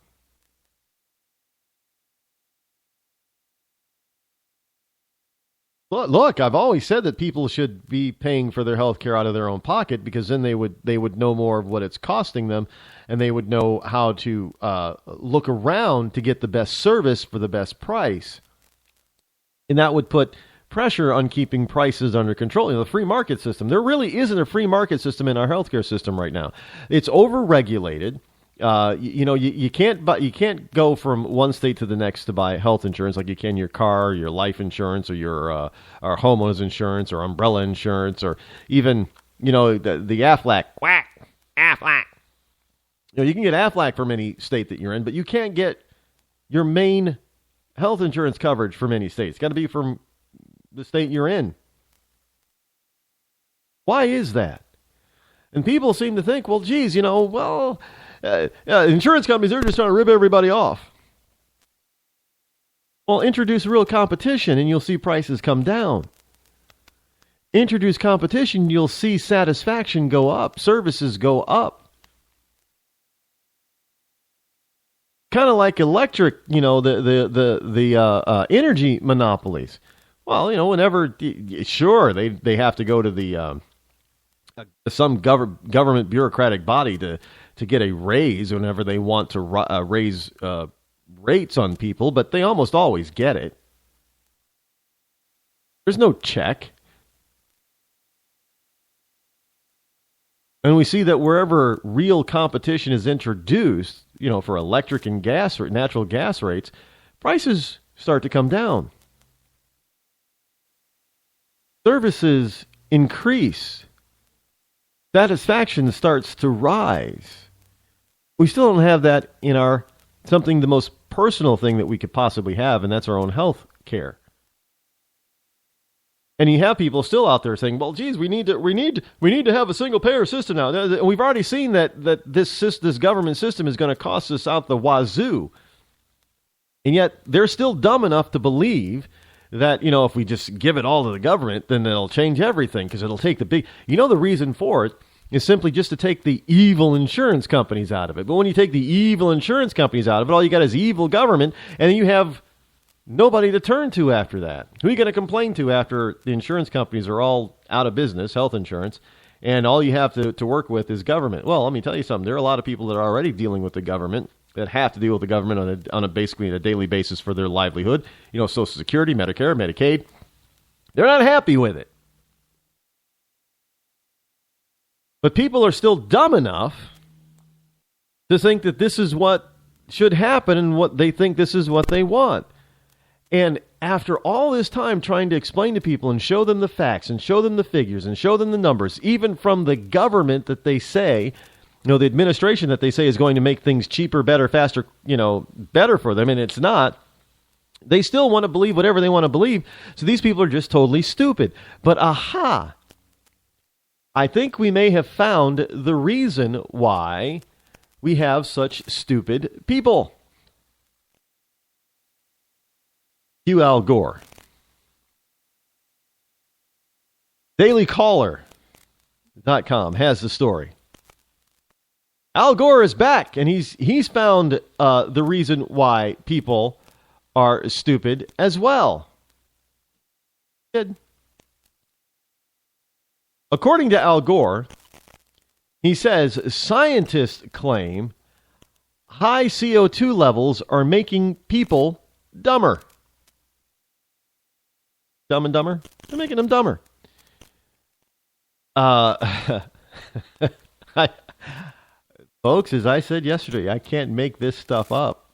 Look, I've always said that people should be paying for their health care out of their own pocket, because then they would know more of what it's costing them, and they would know how to look around to get the best service for the best price. And that would put pressure on keeping prices under control. The free market system. There really isn't a free market system in our healthcare system right now. It's overregulated. You can't go from one state to the next to buy health insurance like you can your car, or your life insurance, or your or homeowners insurance, or umbrella insurance, or even the Aflac. Whack, Aflac. You can get Aflac from any state that you're in, but you can't get your main health insurance coverage from any state. It's got to be from the state you're in. Why is that? And people seem to think, well, geez, insurance companies, they're just trying to rip everybody off. Well, introduce real competition and you'll see prices come down. Introduce competition, you'll see satisfaction go up, services go up. Kind of like electric, the energy monopolies. Well, whenever, sure, they have to go to the some government bureaucratic body to get a raise whenever they want to raise rates on people, but they almost always get it. There's no check. And we see that wherever real competition is introduced, for electric and natural gas rates, prices start to come down. Services increase. Satisfaction starts to rise. We still don't have that in the most personal thing that we could possibly have, and that's our own health care. And you have people still out there saying, "Well, geez, we need to have a single payer system now." We've already seen that this government system is going to cost us out the wazoo, and yet they're still dumb enough to believe that if we just give it all to the government, then it'll change everything, because it'll take the big. The reason for it is simply just to take the evil insurance companies out of it. But when you take the evil insurance companies out of it, all you got is evil government, and then you have nobody to turn to after that. Who are you going to complain to after the insurance companies are all out of business, health insurance, and all you have to work with is government? Well, let me tell you something. There are a lot of people that are already dealing with the government, that have to deal with the government on a basically a daily basis for their livelihood. Social Security, Medicare, Medicaid. They're not happy with it. But people are still dumb enough to think that this is what should happen, and what they think this is what they want. And after all this time trying to explain to people and show them the facts and show them the figures and show them the numbers, even from the government that they say, the administration that they say is going to make things cheaper, better, faster, better for them, and it's not, they still want to believe whatever they want to believe. So these people are just totally stupid. But I think we may have found the reason why we have such stupid people. Cue Al Gore. DailyCaller.com has the story. Al Gore is back, and he's found the reason why people are stupid as well. Good. According to Al Gore, he says scientists claim high CO2 levels are making people dumber. Dumb and Dumber? They're making them dumber. Folks, as I said yesterday, I can't make this stuff up.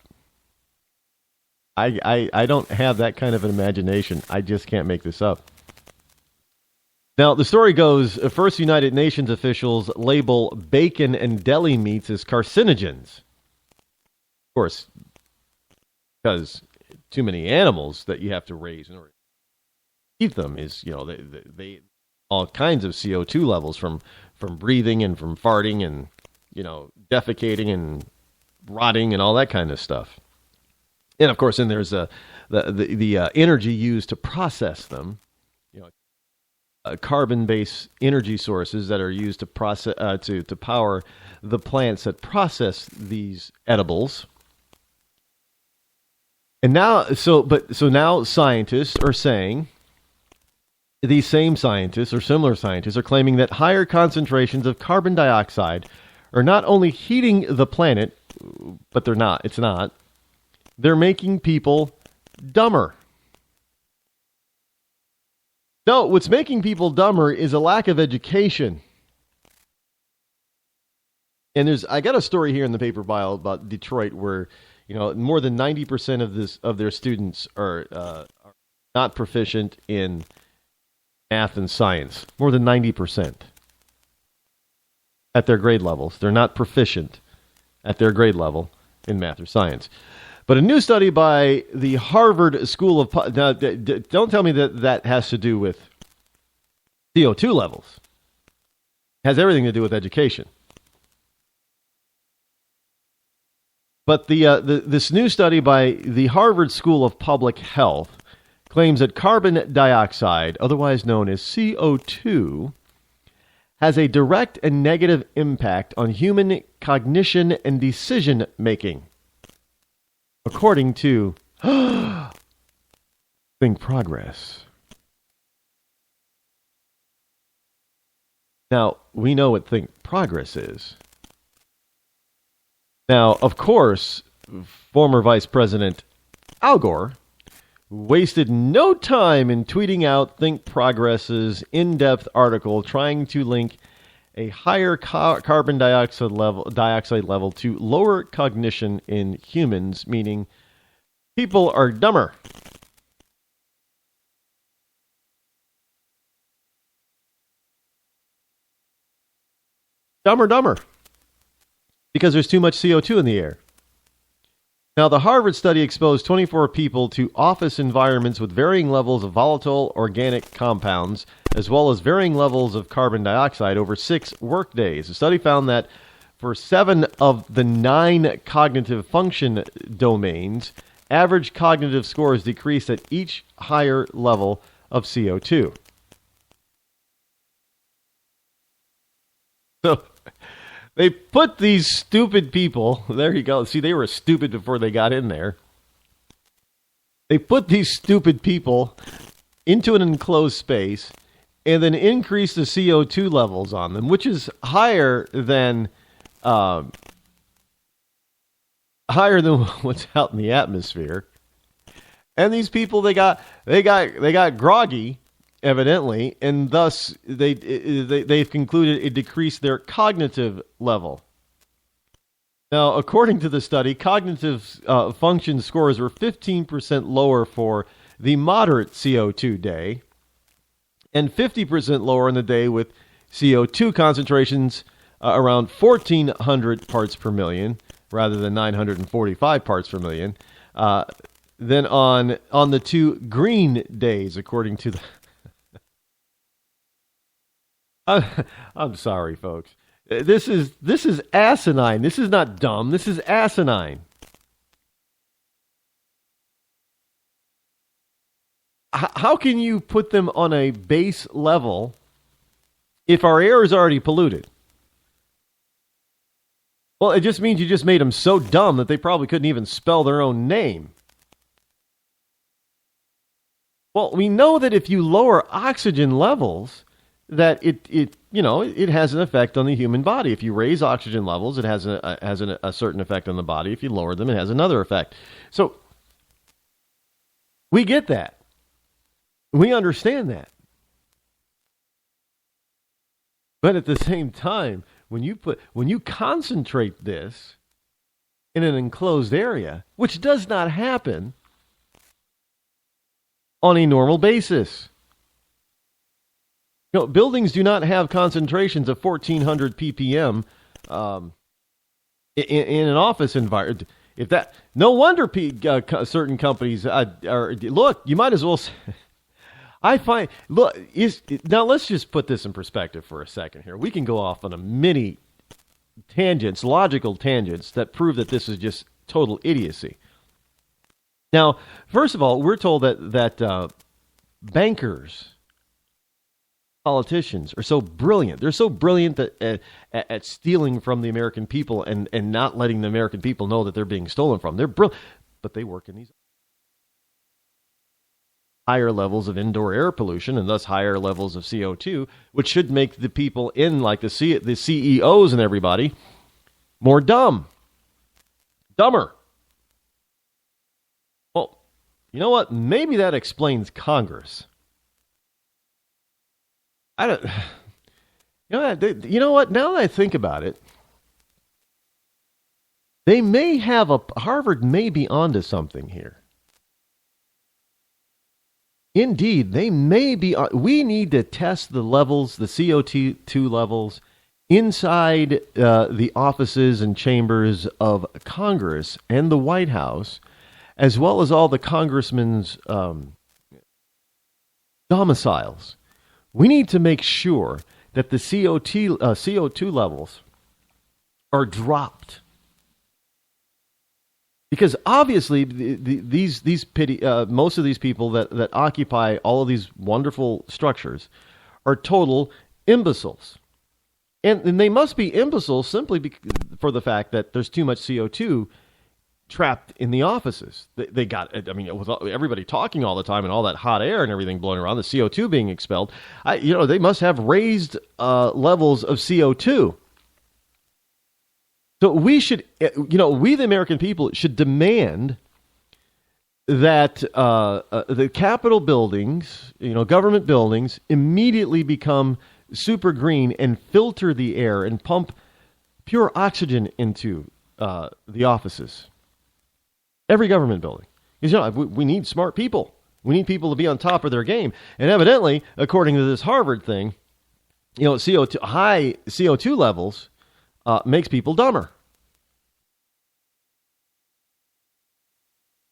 I don't have that kind of an imagination. I just can't make this up. Now, the story goes, first United Nations officials label bacon and deli meats as carcinogens. Of course, because too many animals that you have to raise in order to eat them is, they all kinds of CO2 levels from breathing and from farting and, defecating and rotting and all that kind of stuff. And of course, then there's the energy used to process them. Carbon-based energy sources that are used to process to power the plants that process these edibles. And now, so now scientists are saying, these same scientists or similar scientists are claiming that higher concentrations of carbon dioxide are not only heating the planet, but they're not. It's not. They're making people dumber. No, what's making people dumber is a lack of education. And I got a story here in the paper bio about Detroit where, more than 90% of their students are not proficient in math and science. More than 90% at their grade levels. They're not proficient at their grade level in math or science. But a new study by the Harvard School of... Now, don't tell me that has to do with CO2 levels. It has everything to do with education. But this new study by the Harvard School of Public Health claims that carbon dioxide, otherwise known as CO2, has a direct and negative impact on human cognition and decision making. According to Think Progress. Now, we know what Think Progress is. Now, of course, former Vice President Al Gore wasted no time in tweeting out Think Progress's in-depth article trying to link a higher carbon dioxide level to lower cognition in humans, meaning people are dumber. Dumber. Because there's too much CO2 in the air. Now, the Harvard study exposed 24 people to office environments with varying levels of volatile organic compounds, as well as varying levels of carbon dioxide over 6 work days. The study found that for 7 of the 9 cognitive function domains, average cognitive scores decreased at each higher level of CO2. So, they put these stupid people, there you go. See, they were stupid before they got in there. They put these stupid people into an enclosed space and then increase the CO2 levels on them, which is higher than what's out in the atmosphere. And these people, they got groggy, evidently, and thus they've concluded it decreased their cognitive level. Now, according to the study, cognitive function scores were 15% lower for the moderate CO2 day and 50% lower in the day with CO2 concentrations around 1,400 parts per million rather than 945 parts per million. Then on the 2 green days, according to the... I'm sorry, folks. This is asinine. This is not dumb. This is asinine. How can you put them on a base level if our air is already polluted? Well, it just means you just made them so dumb that they probably couldn't even spell their own name. Well, we know that if you lower oxygen levels, that it has an effect on the human body. If you raise oxygen levels, it has a certain effect on the body. If you lower them, it has another effect. So we get that. We understand that. But at the same time, when you concentrate this in an enclosed area, which does not happen on a normal basis. Buildings do not have concentrations of 1,400 ppm in an office environment. No wonder certain companies are. Look, you might as well. Now let's just put this in perspective for a second here. We can go off on a mini tangents, logical tangents that prove that this is just total idiocy. Now, first of all, we're told that bankers, politicians are so brilliant. They're so brilliant at stealing from the American people and not letting the American people know that they're being stolen from. They're brilliant, but they work in these higher levels of indoor air pollution and thus higher levels of CO2, which should make the people in, like the CEOs and everybody, more dumber. Well, you know what? Maybe that explains Congress. I don't. You know what? Now that I think about it, they may have Harvard may be onto something here. Indeed, they may be. We need to test the levels, the CO2 levels, inside the offices and chambers of Congress and the White House, as well as all the congressmen's domiciles. We need to make sure that the CO2 levels are dropped. Because obviously, most of these people that occupy all of these wonderful structures are total imbeciles. And they must be imbeciles simply for the fact that there's too much CO2 trapped in the offices. With everybody talking all the time and all that hot air and everything blowing around, the CO2 being expelled, they must have raised levels of CO2. So we should, we the American people should demand that the Capitol buildings, government buildings, immediately become super green and filter the air and pump pure oxygen into the offices. Every government building. Because, we need smart people. We need people to be on top of their game. And evidently, according to this Harvard thing, high CO2 levels makes people dumber.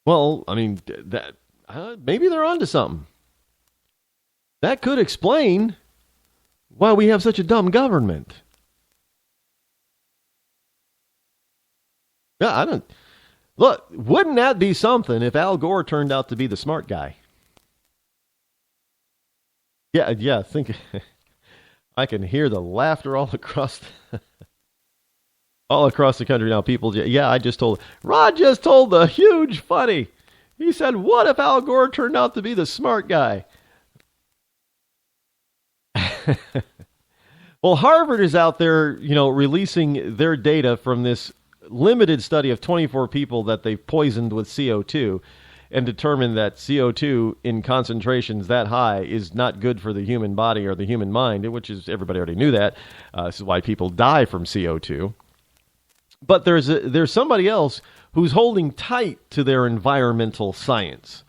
Well, that maybe they're onto something. That could explain why we have such a dumb government. Yeah, Look, wouldn't that be something if Al Gore turned out to be the smart guy? Yeah, think I can hear the laughter all across the country now. People, Rod just told the huge funny. He said, what if Al Gore turned out to be the smart guy? Well, Harvard is out there, releasing their data from this limited study of 24 people that they've poisoned with CO2 and determined that CO2 in concentrations that high is not good for the human body or the human mind, which is, everybody already knew that. This is why people die from CO2. But there's somebody else who's holding tight to their environmental science.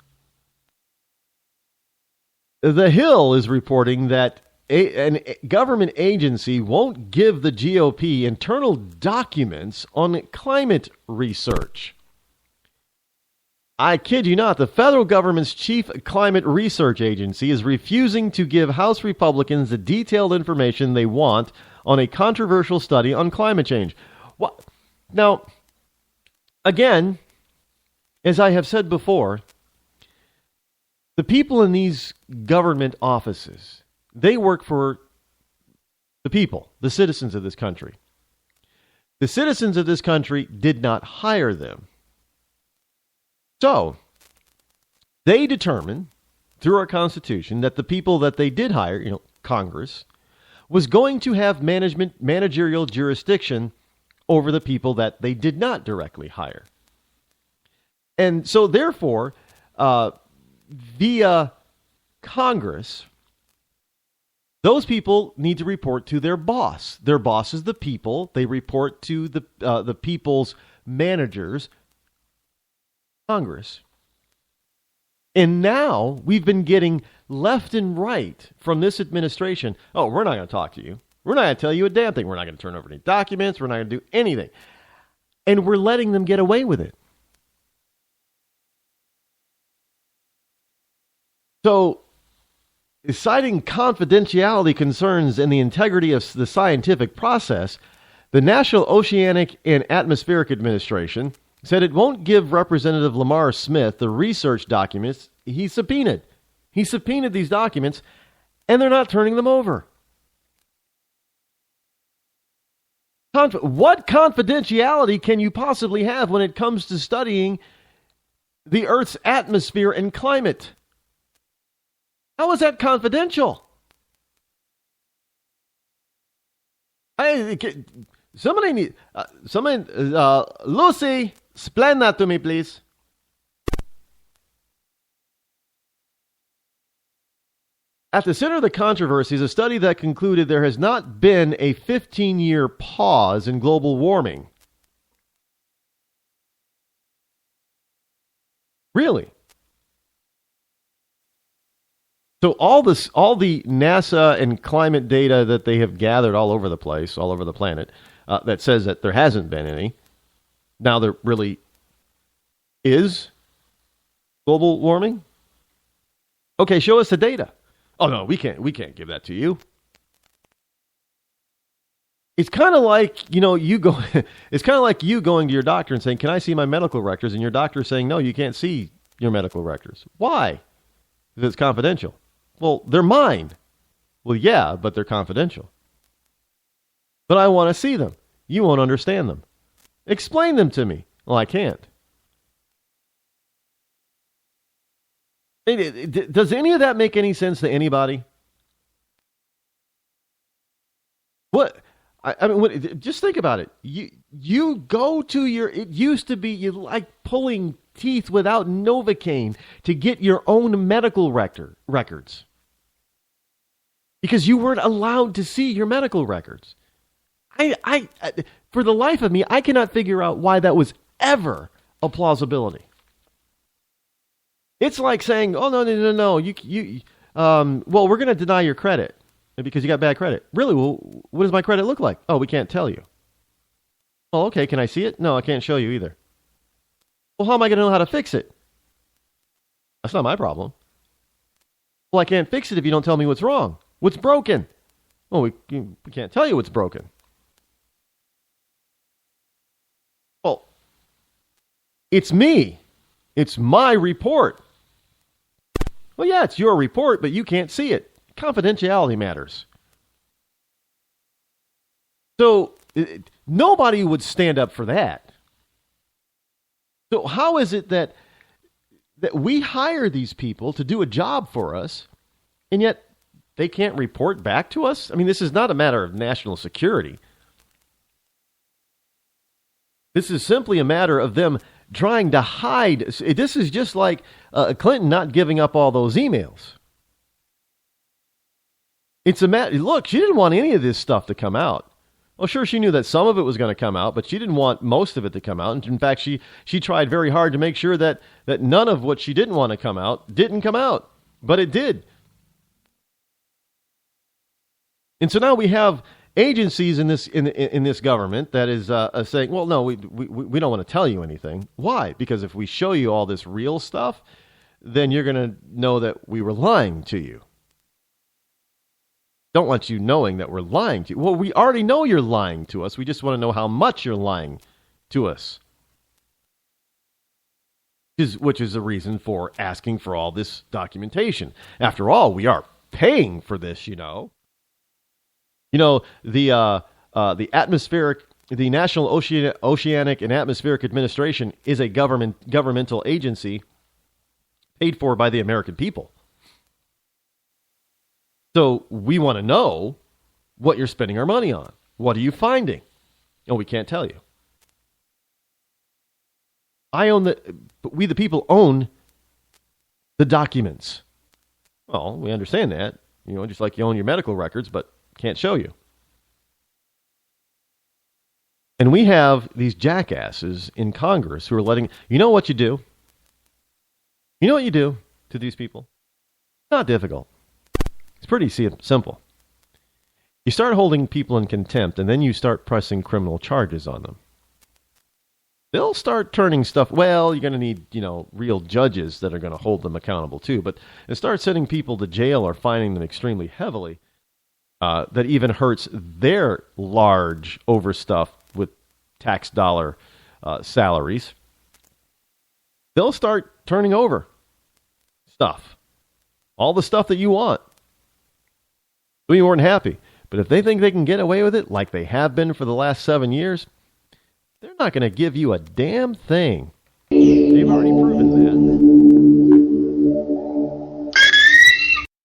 The Hill is reporting that a government agency won't give the GOP internal documents on climate research. I kid you not, the federal government's chief climate research agency is refusing to give House Republicans the detailed information they want on a controversial study on climate change. What? Now, again, as I have said before, the people in these government offices, they work for the people, the citizens of this country. The citizens of this country did not hire them. So, they determined through our Constitution that the people that they did hire, Congress, was going to have managerial jurisdiction over the people that they did not directly hire. And so, therefore, via Congress, those people need to report to their boss. Their boss is the people. They report to the people's managers, Congress. And now we've been getting left and right from this administration. Oh, we're not going to talk to you. We're not going to tell you a damn thing. We're not going to turn over any documents. We're not going to do anything. And we're letting them get away with it. So, citing confidentiality concerns and the integrity of the scientific process, the National Oceanic and Atmospheric Administration said it won't give Representative Lamar Smith the research documents he subpoenaed. He subpoenaed these documents, and they're not turning them over. What confidentiality can you possibly have when it comes to studying the Earth's atmosphere and climate? How is that confidential? Lucy, explain that to me, please. At the center of the controversy is a study that concluded there has not been a 15-year pause in global warming. Really? So all the NASA and climate data that they have gathered all over the place, all over the planet, that says that there hasn't been any. Now there really is global warming. Okay, show us the data. Oh no, we can't give that to you. It's kind of like, it's kind of like you going to your doctor and saying, "Can I see my medical records?" And your doctor saying, "No, you can't see your medical records." Why? Because it's confidential. Well, they're mine. Well, yeah, but they're confidential. But I want to see them. You won't understand them. Explain them to me. Well, I can't. Does any of that make any sense to anybody? What? I mean, just think about it. You go to it used to be you like pulling teeth without Novocaine to get your own medical records. Because you weren't allowed to see your medical records. I for the life of me, I cannot figure out why that was ever a plausibility. It's like saying, "Oh no, well, we're going to deny your credit because you got bad credit." Really? Well, what does my credit look like? Oh, we can't tell you. Well, okay, can I see it? No, I can't show you either. Well, how am I going to know how to fix it? That's not my problem. Well, I can't fix it if you don't tell me what's wrong. What's broken? Well, we can't tell you what's broken. Well, it's me. It's my report. Well, yeah, it's your report, but you can't see it. Confidentiality matters. So nobody would stand up for that. So how is it that we hire these people to do a job for us, and yet they can't report back to us? I mean, this is not a matter of national security. This is simply a matter of them trying to hide. This is just like Clinton not giving up all those emails. It's a matter. Look, she didn't want any of this stuff to come out. Well, sure, she knew that some of it was going to come out, but she didn't want most of it to come out. And in fact, she tried very hard to make sure that none of what she didn't want to come out didn't come out, but it did. And so now we have agencies in this government that is saying, well, no, we don't want to tell you anything. Why? Because if we show you all this real stuff, then you're going to know that we were lying to you. Don't want you knowing that we're lying to you. Well, we already know you're lying to us. We just want to know how much you're lying to us. Which is the reason for asking for all this documentation. After all, we are paying for this, you know. The National Oceanic and Atmospheric Administration is a governmental agency paid for by the American people. So we want to know what you're spending our money on. What are you finding? Oh, we can't tell you. We the people own the documents. Well, we understand that. Just like you own your medical records, but can't show you. And we have these jackasses in Congress who are letting... You know what you do? You know what you do to these people? Not difficult. It's pretty simple. You start holding people in contempt, and then you start pressing criminal charges on them. They'll start turning stuff... Well, you're going to need, real judges that are going to hold them accountable too, but start sending people to jail or fining them extremely heavily. That even hurts their large overstuffed with tax dollar salaries. They'll start turning over stuff. All the stuff that you want. You'll be more than happy. But if they think they can get away with it like they have been for the last 7 years, they're not going to give you a damn thing. They've already proven that.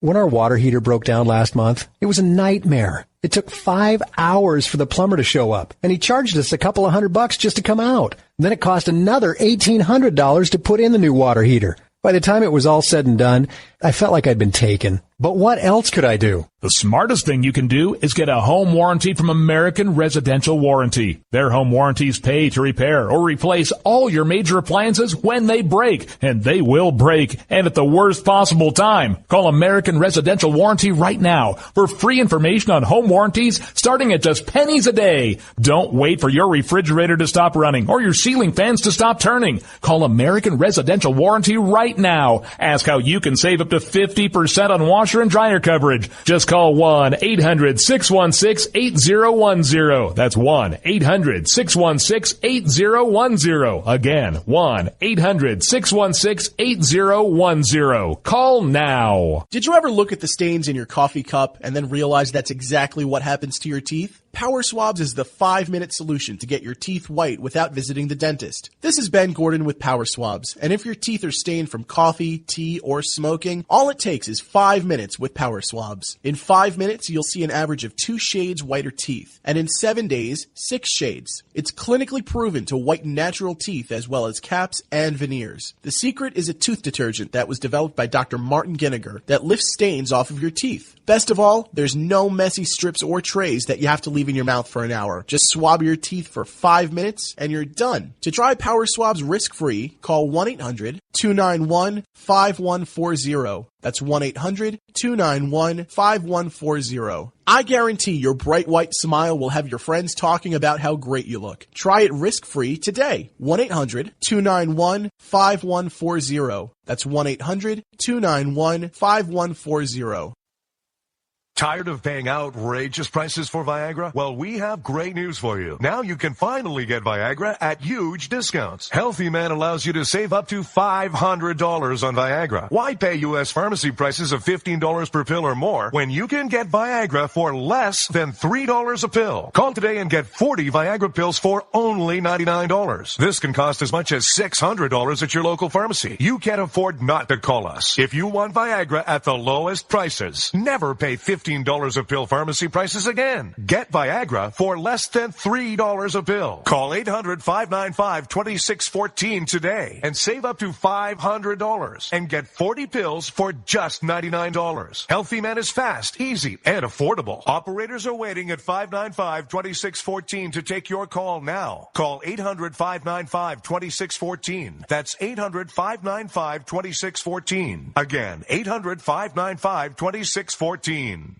When our water heater broke down last month, it was a nightmare. It took 5 hours for the plumber to show up, and he charged us a couple of $100 just to come out. And then it cost another $1,800 to put in the new water heater. By the time it was all said and done, I felt like I'd been taken. But what else could I do? The smartest thing you can do is get a home warranty from American Residential Warranty. Their home warranties pay to repair or replace all your major appliances when they break, and they will break, and at the worst possible time. Call American Residential Warranty right now for free information on home warranties starting at just pennies a day. Don't wait for your refrigerator to stop running or your ceiling fans to stop turning. Call American Residential Warranty right now. Ask how you can save up to 50% on washer and dryer coverage. Just call 1-800-616-8010. That's 1-800-616-8010. Again, 1-800-616-8010. Call now. Did you ever look at the stains in your coffee cup and then realize that's exactly what happens to your teeth? Power Swabs is the 5-minute solution to get your teeth white without visiting the dentist. This is Ben Gordon with Power Swabs, and if your teeth are stained from coffee, tea, or smoking, all it takes is 5 minutes with Power Swabs. In 5 minutes, you'll see an average of 2 shades whiter teeth, and in 7 days, 6 shades. It's clinically proven to whiten natural teeth as well as caps and veneers. The secret is a tooth detergent that was developed by Dr. Martin Ginniger that lifts stains off of your teeth. Best of all, there's no messy strips or trays that you have to leave in your mouth for an hour. Just swab your teeth for 5 minutes and you're done. To try Power Swabs risk-free, call 1-800-291-5140. That's 1-800-291-5140. I guarantee your bright white smile will have your friends talking about how great you look. Try it risk-free today. 1-800-291-5140. That's 1-800-291-5140. Tired of paying outrageous prices for Viagra? Well, we have great news for you. Now you can finally get Viagra at huge discounts. Healthy Man allows you to save up to $500 on Viagra. Why pay U.S. pharmacy prices of $15 per pill or more when you can get Viagra for less than $3 a pill? Call today and get 40 Viagra pills for only $99. This can cost as much as $600 at your local pharmacy. You can't afford not to call us. If you want Viagra at the lowest prices, never pay $15 a pill pharmacy prices again. Get Viagra for less than $3 a pill. Call 800-595-2614 today and save up to $500 and get 40 pills for just $99. Healthy Man is fast, easy, and affordable. Operators are waiting at 595-2614 to take your call now. Call 800-595-2614. That's 800-595-2614. Again, 800-595-2614.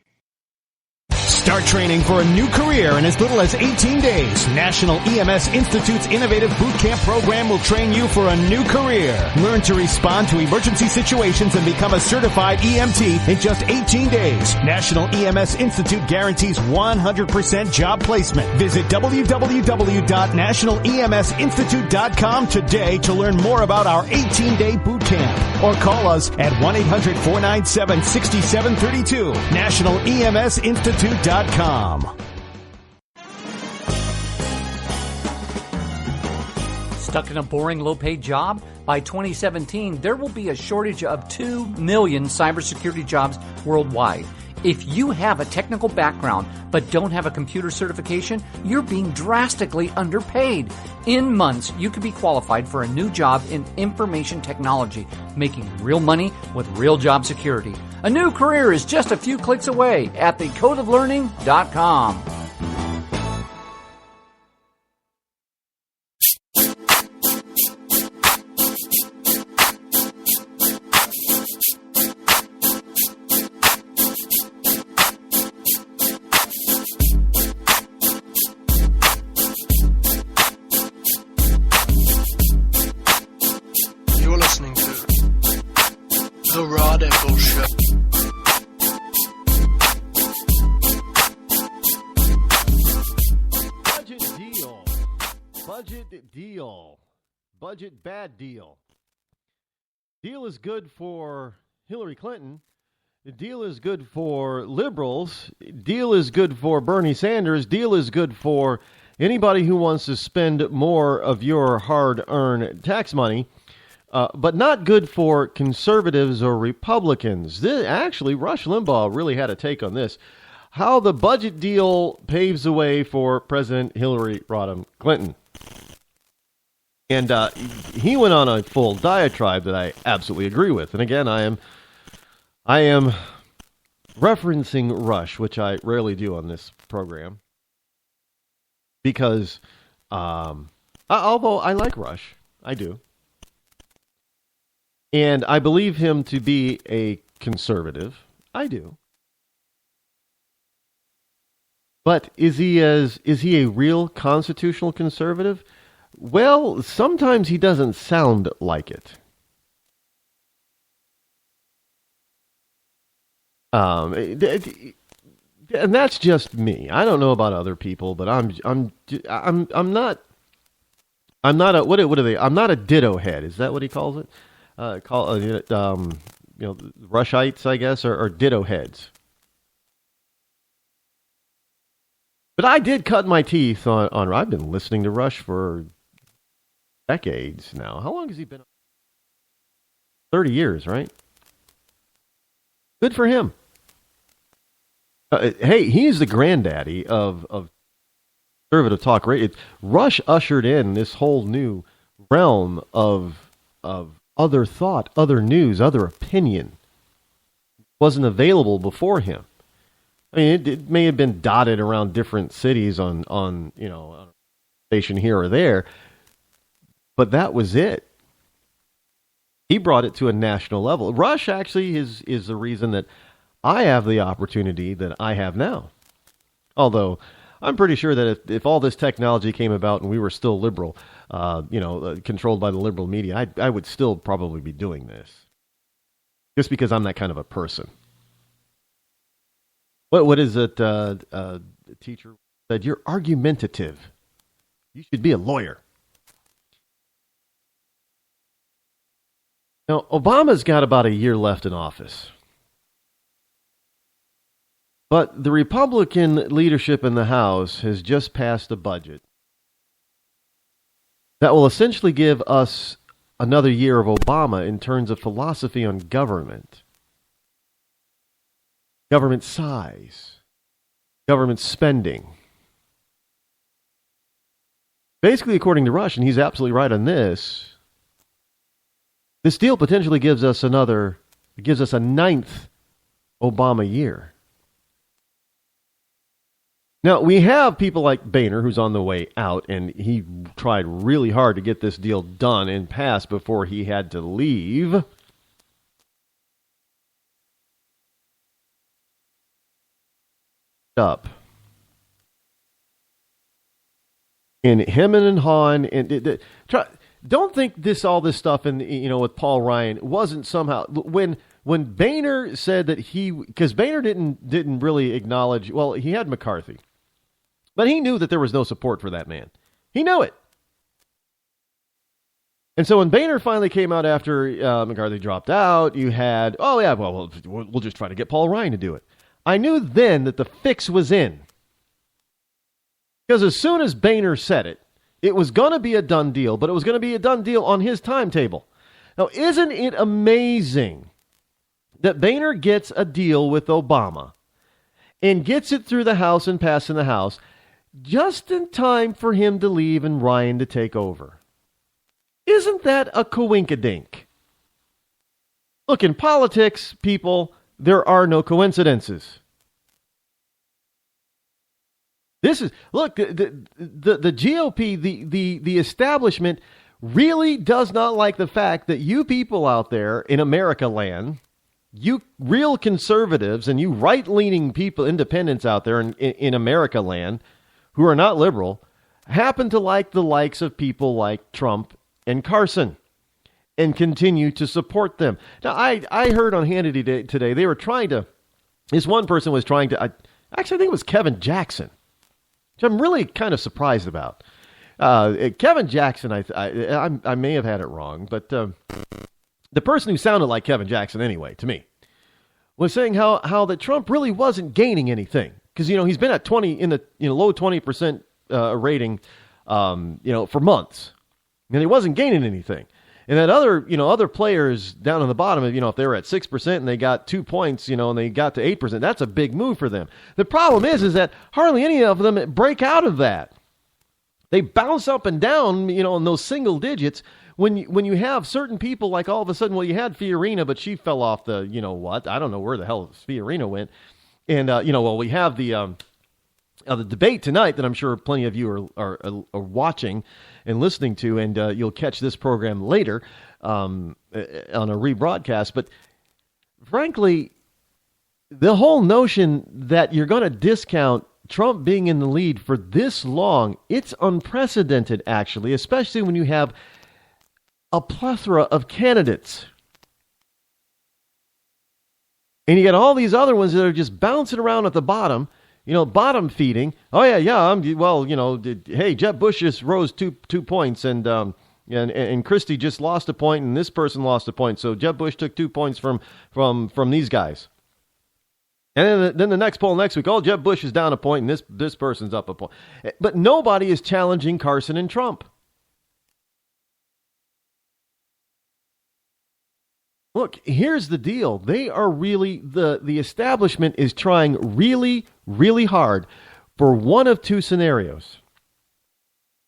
Start training for a new career in as little as 18 days. National EMS Institute's innovative boot camp program will train you for a new career. Learn to respond to emergency situations and become a certified EMT in just 18 days. National EMS Institute guarantees 100% job placement. Visit www.nationaleMSinstitute.com today to learn more about our 18-day boot camp. Or call us at 1-800-497-6732. NationalEMSInstitute.com. Stuck in a boring, low-paid job? By 2017, there will be a shortage of 2 million cybersecurity jobs worldwide. If you have a technical background but don't have a computer certification, you're being drastically underpaid. In months, you could be qualified for a new job in information technology, making real money with real job security. A new career is just a few clicks away at thecodeoflearning.com. You're listening to The Rod Eccles Show. Budget bad deal. Deal is good for Hillary Clinton. The deal is good for liberals. Deal is good for Bernie Sanders. Deal is good for anybody who wants to spend more of your hard-earned tax money, but not good for conservatives or Republicans. Actually, Rush Limbaugh really had a take on this. How the budget deal paves the way for President Hillary Rodham Clinton. And he went on a full diatribe that I absolutely agree with. And again, I am referencing Rush, which I rarely do on this program, because although I like Rush, I do, and I believe him to be a conservative, I do. But is he a real constitutional conservative? Well, sometimes he doesn't sound like it. And that's just me. I don't know about other people, but I'm not a what are they? I'm not a ditto head. Is that what he calls it? Rushites, I guess, or ditto heads. But I did cut my teeth on. I've been listening to Rush for decades now. How long has he been? 30 years, right? Good for him. Hey, he's the granddaddy of conservative talk radio. Rush ushered in this whole new realm of other thought, other news, other opinion. Wasn't available before him. I mean, it may have been dotted around different cities on a station here or there, but that was it. He brought it to a national level. Rush actually is the reason that I have the opportunity that I have now. Although I'm pretty sure that if all this technology came about and we were still liberal, controlled by the liberal media, I would still probably be doing this. Just because I'm that kind of a person. What is it? The teacher said, you're argumentative. You should be a lawyer. Now, Obama's got about a year left in office. But the Republican leadership in the House has just passed a budget that will essentially give us another year of Obama in terms of philosophy on government. Government size. Government spending. Basically, according to Rush, and he's absolutely right on this deal potentially gives us a ninth Obama year. Now, we have people like Boehner, who's on the way out, and he tried really hard to get this deal done and passed before he had to leave. Up. And him and Hahn, and don't think all this stuff with Paul Ryan wasn't somehow when Boehner said that because Boehner didn't really acknowledge, well, he had McCarthy, but he knew that there was no support for that man. He knew it. And so when Boehner finally came out after McCarthy dropped out, you had, we'll just try to get Paul Ryan to do it. I knew then that the fix was in. Because as soon as Boehner said it, it was going to be a done deal, but it was going to be a done deal on his timetable. Now, isn't it amazing that Boehner gets a deal with Obama and gets it through the House and passed in the House just in time for him to leave and Ryan to take over. Isn't that a coinkydink? Look, in politics, people, there are no coincidences. This is, look, the GOP, the establishment really does not like the fact that you people out there in America land, you real conservatives and you right-leaning people, independents out there in America land who are not liberal, happen to like the likes of people like Trump and Carson and continue to support them. Now, I heard on Hannity today, they were trying to, this one person was trying to, actually I think it was Kevin Jackson, which I'm really kind of surprised about. Kevin Jackson, I may have had it wrong, but the person who sounded like Kevin Jackson anyway, to me, was saying how that Trump really wasn't gaining anything. Because, he's been at 20 in the low 20% rating, for months. And he wasn't gaining anything. And that other players down on the bottom, if they were at 6% and they got 2 points, and they got to 8%, that's a big move for them. The problem is that hardly any of them break out of that. They bounce up and down, in those single digits. When you have certain people, like all of a sudden, you had Fiorina, but she fell off the, I don't know where the hell Fiorina went. And, we have the debate tonight that I'm sure plenty of you are watching and listening to, and you'll catch this program later on a rebroadcast. But frankly, the whole notion that you're going to discount Trump being in the lead for this long, it's unprecedented, actually, especially when you have a plethora of candidates. And you got all these other ones that are just bouncing around at the bottom, bottom feeding. Oh, hey, Jeb Bush just rose two points, and Christie just lost a point, and this person lost a point. So Jeb Bush took 2 points from these guys. And then the next poll next week, Jeb Bush is down a point, and this person's up a point. But nobody is challenging Carson and Trump. Look, here's the deal. They are really, the establishment is trying really, really hard for one of two scenarios.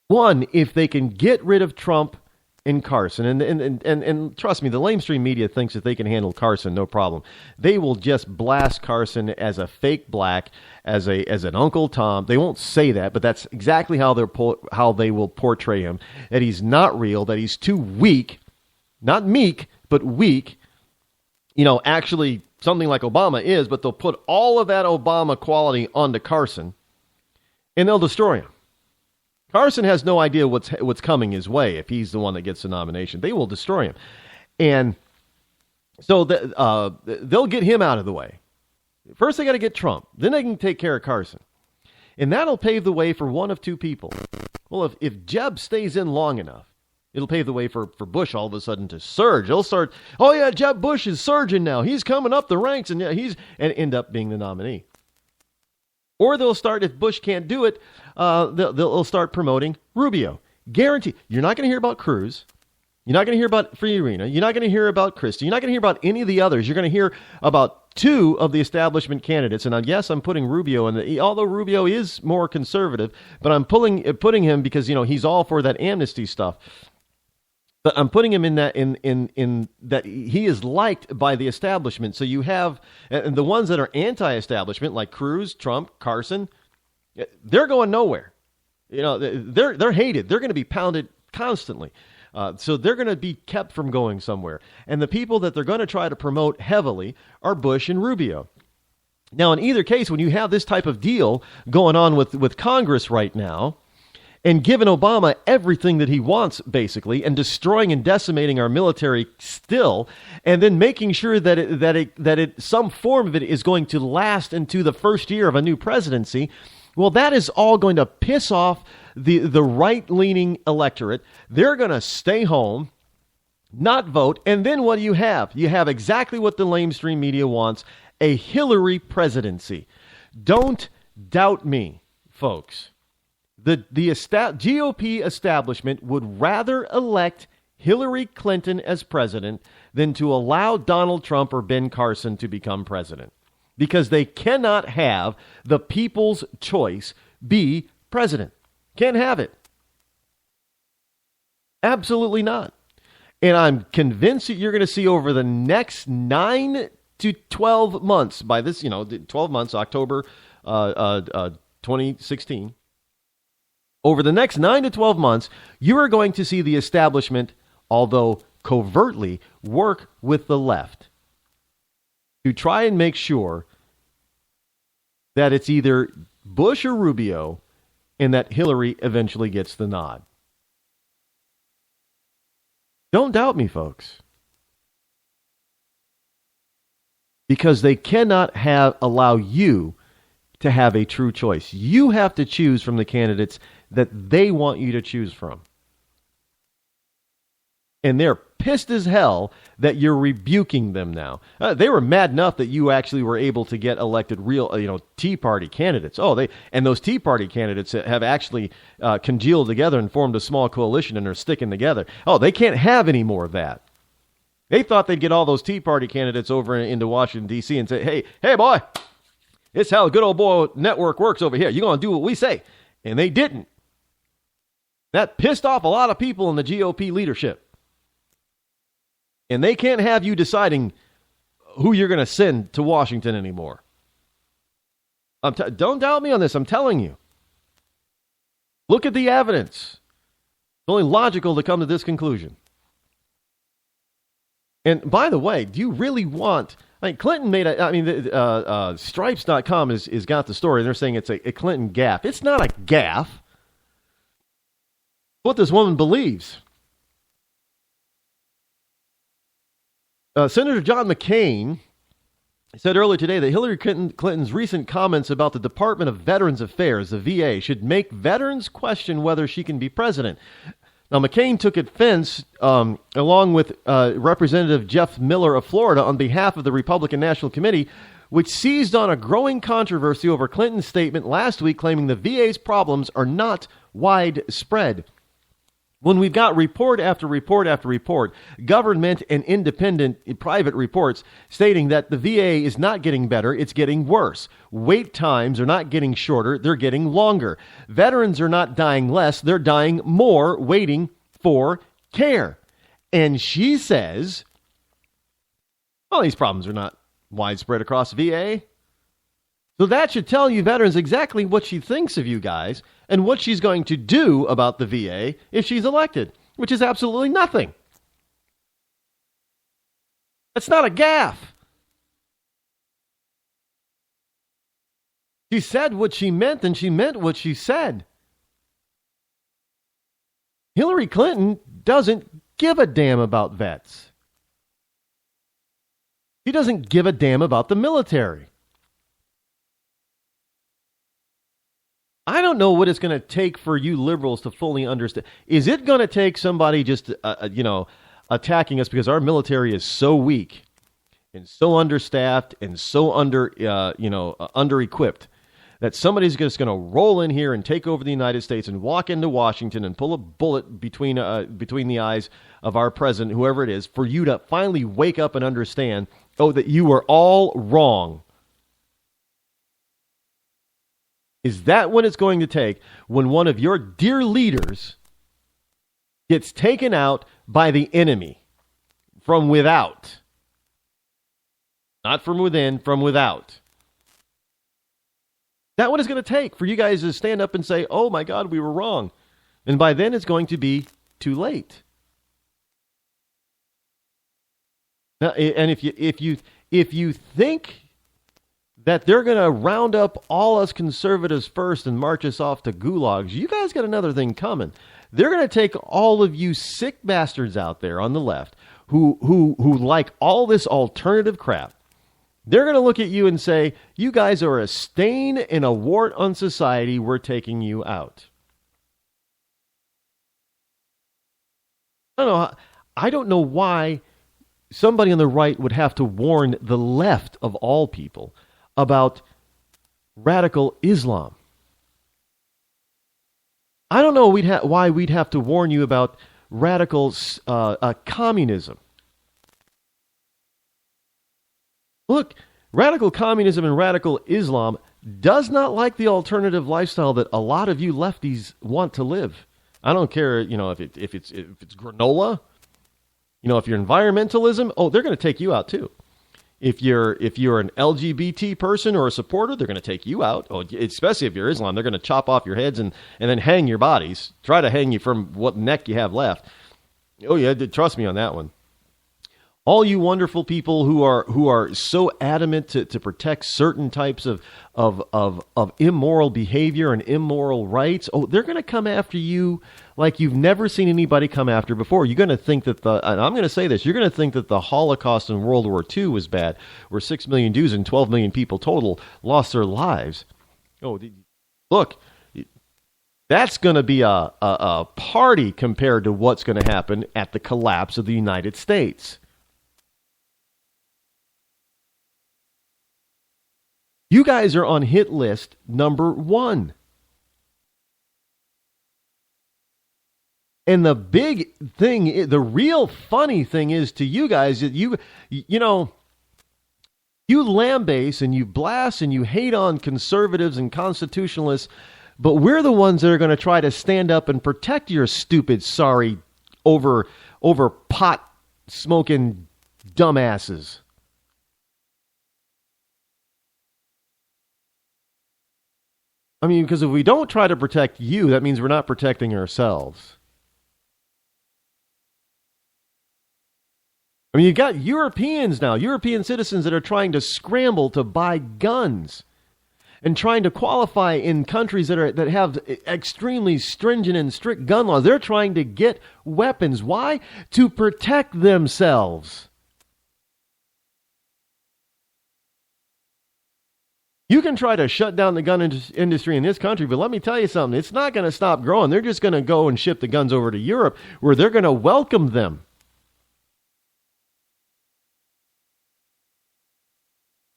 One, if they can get rid of Trump and Carson, and trust me, the lamestream media thinks that they can handle Carson, no problem. They will just blast Carson as a fake black, as an Uncle Tom. They won't say that, but that's exactly how they will portray him. That he's not real, that he's too weak, not meek, but weak. Actually something like Obama is, but they'll put all of that Obama quality onto Carson, and they'll destroy him. Carson has no idea what's coming his way if he's the one that gets the nomination. They will destroy him. And so they'll get him out of the way. First, they got to get Trump. Then they can take care of Carson. And that'll pave the way for one of two people. Well, if Jeb stays in long enough, it'll pave the way for Bush all of a sudden to surge. They'll start, Jeb Bush is surging now. He's coming up the ranks, and end up being the nominee. Or they'll start, if Bush can't do it, they'll start promoting Rubio. Guarantee. You're not going to hear about Cruz. You're not going to hear about Fiorina. You're not going to hear about Christie. You're not going to hear about any of the others. You're going to hear about two of the establishment candidates. And yes, I'm putting Rubio in although Rubio is more conservative, but I'm putting him because, he's all for that amnesty stuff. But I'm putting him in that in that he is liked by the establishment. So you have and the ones that are anti-establishment, like Cruz, Trump, Carson, they're going nowhere. They're hated. They're going to be pounded constantly. So they're going to be kept from going somewhere. And the people that they're going to try to promote heavily are Bush and Rubio. Now, in either case, when you have this type of deal going on with Congress right now, and giving Obama everything that he wants, basically, and destroying and decimating our military still, and then making sure that some form of it is going to last into the first year of a new presidency, well, that is all going to piss off the right-leaning electorate. They're going to stay home, not vote, and then what do you have? You have exactly what the lamestream media wants, a Hillary presidency. Don't doubt me, folks. The GOP establishment would rather elect Hillary Clinton as president than to allow Donald Trump or Ben Carson to become president. because they cannot have the people's choice be president. Can't have it. Absolutely not. And I'm convinced that you're going to see over the next 9 to 12 months, by this, 12 months, October 2016, over the next 9 to 12 months, you are going to see the establishment, although covertly, work with the left to try and make sure that it's either Bush or Rubio and that Hillary eventually gets the nod. Don't doubt me, folks. Because they cannot allow you to have a true choice. You have to choose from the candidates that they want you to choose from. And they're pissed as hell that you're rebuking them now. They were mad enough that you actually were able to get elected real, Tea Party candidates. And those Tea Party candidates have actually congealed together and formed a small coalition and are sticking together. They can't have any more of that. They thought they'd get all those Tea Party candidates over into Washington, D.C. and say, hey, boy, it's how the good old boy network works over here. You're going to do what we say. And they didn't. That pissed off a lot of people in the GOP leadership. And they can't have you deciding who you're going to send to Washington anymore. Don't doubt me on this. I'm telling you. Look at the evidence. It's only logical to come to this conclusion. And by the way, do you really want... Clinton made Stripes.com is got the story. They're saying it's a Clinton gaffe. It's not a gaffe. What this woman believes. Senator John McCain said earlier today that Hillary Clinton's recent comments about the Department of Veterans Affairs, the VA, should make veterans question whether she can be president. Now, McCain took offense along with Representative Jeff Miller of Florida on behalf of the Republican National Committee, which seized on a growing controversy over Clinton's statement last week claiming the VA's problems are not widespread. When we've got report after report after report, government and independent private reports stating that the VA is not getting better, it's getting worse. Wait times are not getting shorter, they're getting longer. Veterans are not dying less, they're dying more waiting for care. And she says, these problems are not widespread across the VA. So that should tell you veterans exactly what she thinks of you guys and what she's going to do about the VA if she's elected, which is absolutely nothing. That's not a gaffe. She said what she meant, and she meant what she said. Hillary Clinton doesn't give a damn about vets. She doesn't give a damn about the military. I don't know what it's going to take for you liberals to fully understand. Is it going to take somebody just, attacking us because our military is so weak and so understaffed and so under-equipped that somebody's just going to roll in here and take over the United States and walk into Washington and pull a bullet between the eyes of our president, whoever it is, for you to finally wake up and understand, that you were all wrong? Is that what it's going to take when one of your dear leaders gets taken out by the enemy from without? Not from within, from without. Is that what it's going to take for you guys to stand up and say, oh my God, we were wrong? And by then it's going to be too late. Now, and if you think that they're going to round up all us conservatives first and march us off to gulags, you guys got another thing coming. They're going to take all of you sick bastards out there on the left who like all this alternative crap. They're going to look at you and say, you guys are a stain and a wart on society. We're taking you out. I don't know why somebody on the right would have to warn the left of all people about radical Islam. I don't know why we'd have to warn you about radical communism. Look, Radical communism and radical Islam does not like the alternative lifestyle that a lot of you lefties want to live. I don't care, if it's granola, if you're environmentalism, they're going to take you out too. If you're an LGBT person or a supporter, they're going to take you out. Especially if you're Islam, they're going to chop off your heads and then hang your bodies. Try to hang you from what neck you have left. Oh yeah, trust me on that one. All you wonderful people who are so adamant to protect certain types of immoral behavior and immoral rights, they're going to come after you like you've never seen anybody come after before. You're going to think that and I'm going to say this, you're going to think that the Holocaust in World War II was bad, where 6 million Jews and 12 million people total lost their lives. Look, that's going to be a party compared to what's going to happen at the collapse of the United States. You guys are on hit list number 1. And the big thing, the real funny thing is to you guys that you lambaste and you blast and you hate on conservatives and constitutionalists, but we're the ones that are going to try to stand up and protect your stupid, sorry, over pot smoking dumbasses. I mean, because if we don't try to protect you, that means we're not protecting ourselves. I mean, you got Europeans now, European citizens that are trying to scramble to buy guns and trying to qualify in countries that have extremely stringent and strict gun laws. They're trying to get weapons. Why? To protect themselves. You can try to shut down the gun industry in this country, but let me tell you something. It's not going to stop growing. They're just going to go and ship the guns over to Europe, where they're going to welcome them.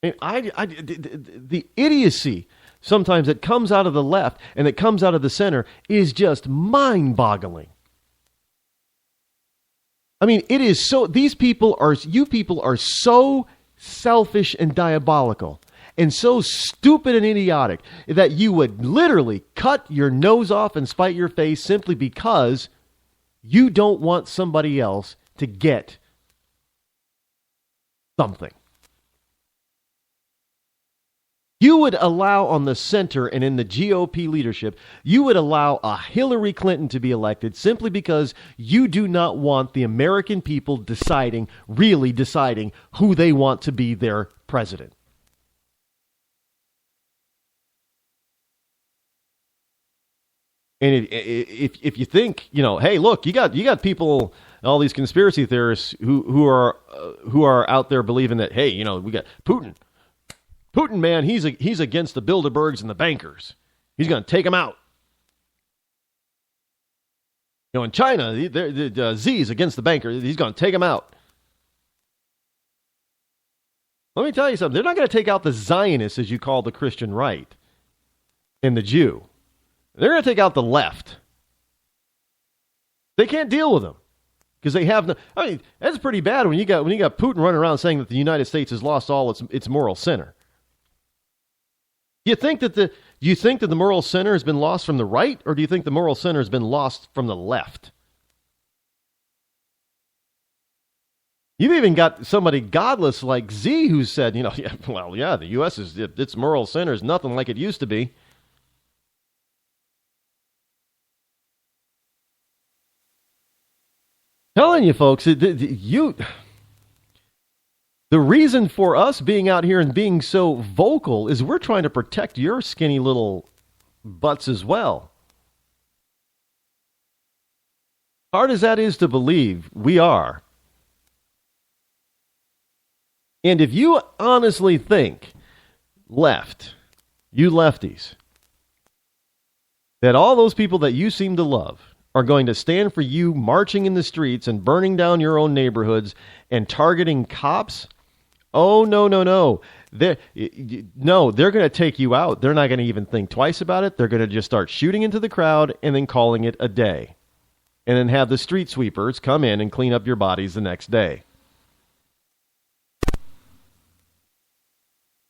And the idiocy sometimes that comes out of the left and that comes out of the center is just mind-boggling. I mean, it is so. You people are so selfish and diabolical and so stupid and idiotic that you would literally cut your nose off and spite your face simply because you don't want somebody else to get something. You would allow on the center and in the GOP leadership, you would allow a Hillary Clinton to be elected simply because you do not want the American people really deciding who they want to be their president. And if you think, hey, look, you got people, all these conspiracy theorists who are out there believing that, hey, we got Putin. Putin, man, he's against the Bilderbergs and the bankers. He's going to take them out. In China, the Xi's against the bankers. He's going to take them out. Let me tell you something. They're not going to take out the Zionists, as you call the Christian right, and the Jew. They're going to take out the left. They can't deal with them because they have no. I mean, that's pretty bad when you got Putin running around saying that the United States has lost all its moral center. Do you think that the moral center has been lost from the right, or do you think the moral center has been lost from the left? You've even got somebody godless like Z who said, the U.S. its moral center is nothing like it used to be. Telling you folks, the reason for us being out here and being so vocal is we're trying to protect your skinny little butts as well. Hard as that is to believe, we are. And if you honestly think, you lefties, that all those people that you seem to love are going to stand for you marching in the streets and burning down your own neighborhoods and targeting cops, oh, no. They're going to take you out. They're not going to even think twice about it. They're going to just start shooting into the crowd and then calling it a day. And then have the street sweepers come in and clean up your bodies the next day.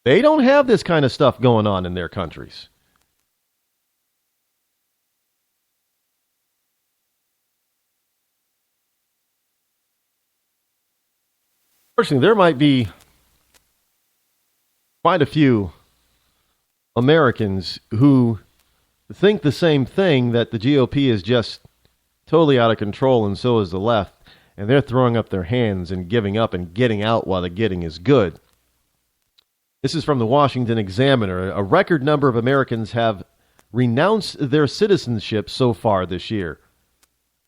They don't have this kind of stuff going on in their countries. Personally, there might be quite a few Americans who think the same thing, that the GOP is just totally out of control, and so is the left, and they're throwing up their hands and giving up and getting out while the getting is good. This is from the Washington Examiner. A record number of Americans have renounced their citizenship so far this year.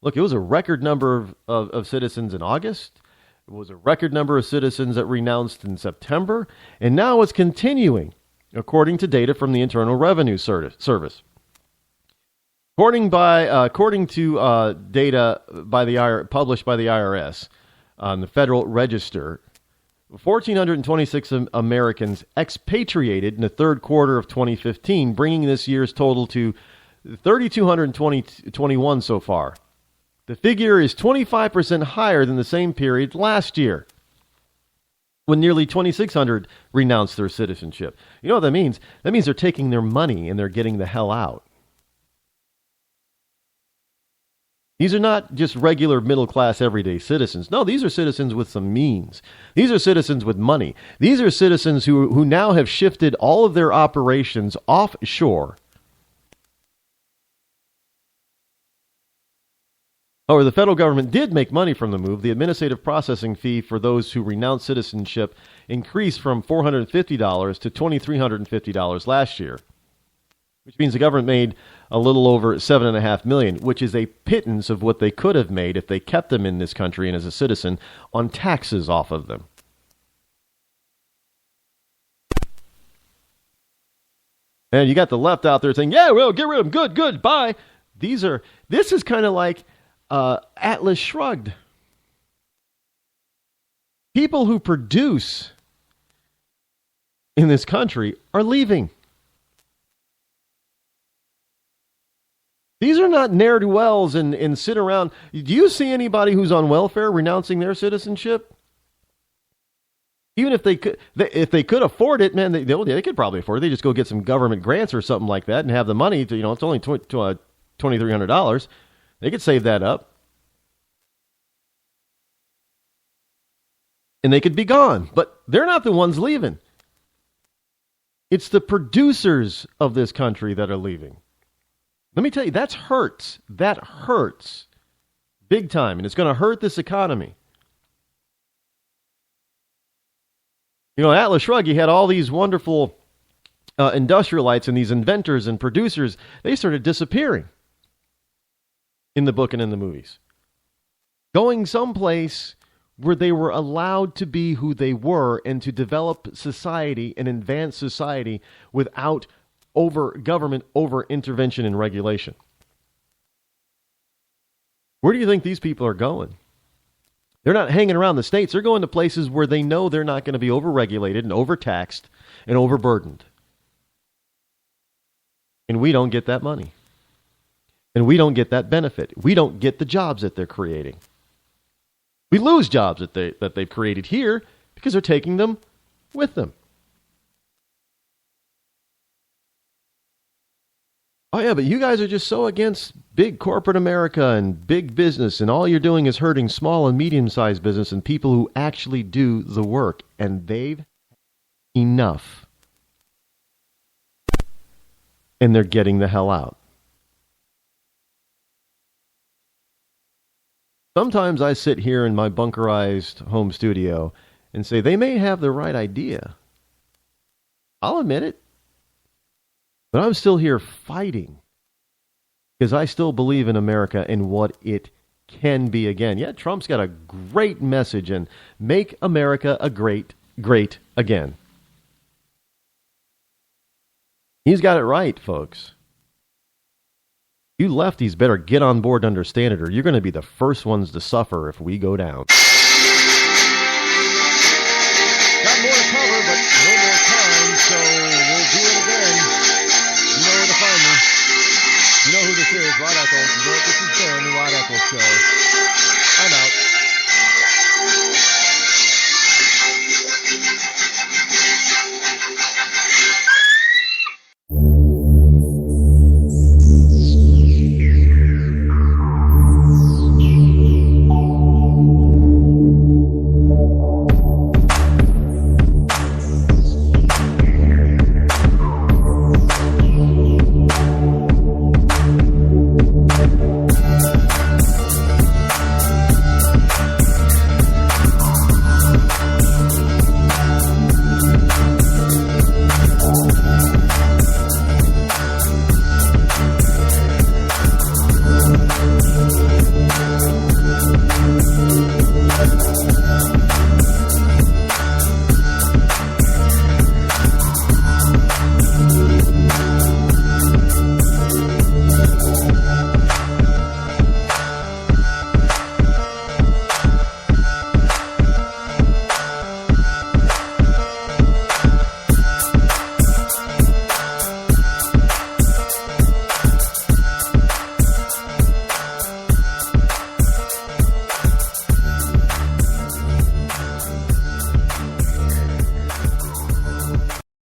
Look, it was a record number of citizens in August. It was a record number of citizens that renounced in September, and now it's continuing, according to data from the Internal Revenue Service. According to data published by the IRS on the Federal Register, 1,426 Americans expatriated in the third quarter of 2015, bringing this year's total to 3,221 so far. The figure is 25% higher than the same period last year, when nearly 2,600 renounced their citizenship. You know what that means? That means they're taking their money and they're getting the hell out. These are not just regular middle-class everyday citizens. No, these are citizens with some means. These are citizens with money. These are citizens who now have shifted all of their operations offshore. However, the federal government did make money from the move. The administrative processing fee for those who renounce citizenship increased from $450 to $2,350 last year, which means the government made a little over $7.5 million, which is a pittance of what they could have made if they kept them in this country and as a citizen on taxes off of them. And you got the left out there saying, yeah, well, get rid of them. Good, bye. This is kind of like Atlas Shrugged. People who produce in this country are leaving. These are not ne'er-do-wells and sit around. Do you see anybody who's on welfare renouncing their citizenship? Even if they could afford it, man, they could probably afford it. They just go get some government grants or something like that and have the money to, it's only $2,300. They could save that up. And they could be gone. But they're not the ones leaving. It's the producers of this country that are leaving. Let me tell you, that hurts. That hurts big time. And it's going to hurt this economy. Atlas Shrugged, you had all these wonderful industrialites and these inventors and producers. They started disappearing in the book and in the movies, going someplace where they were allowed to be who they were and to develop society and advance society without government intervention and regulation. Where do you think these people are going? They're not hanging around the states. They're going to places where they know they're not going to be overregulated and overtaxed and overburdened. And we don't get that money. And we don't get that benefit. We don't get the jobs that they're creating. We lose jobs that they've created here because they're taking them with them. Oh, yeah, but you guys are just so against big corporate America and big business, and all you're doing is hurting small and medium-sized business and people who actually do the work, and they've enough. And they're getting the hell out. Sometimes I sit here in my bunkerized home studio and say, they may have the right idea. I'll admit it. But I'm still here fighting because I still believe in America and what it can be again. Yeah, Trump's got a great message and make America a great, great again. He's got it right, folks. You lefties better get on board and understand it, or you're going to be the first ones to suffer if we go down. Got more to cover, but no more time, so we'll do it again. You know where to find me. You know who this is, Rod Eccles. You know what this has been, the Rod Eccles Show.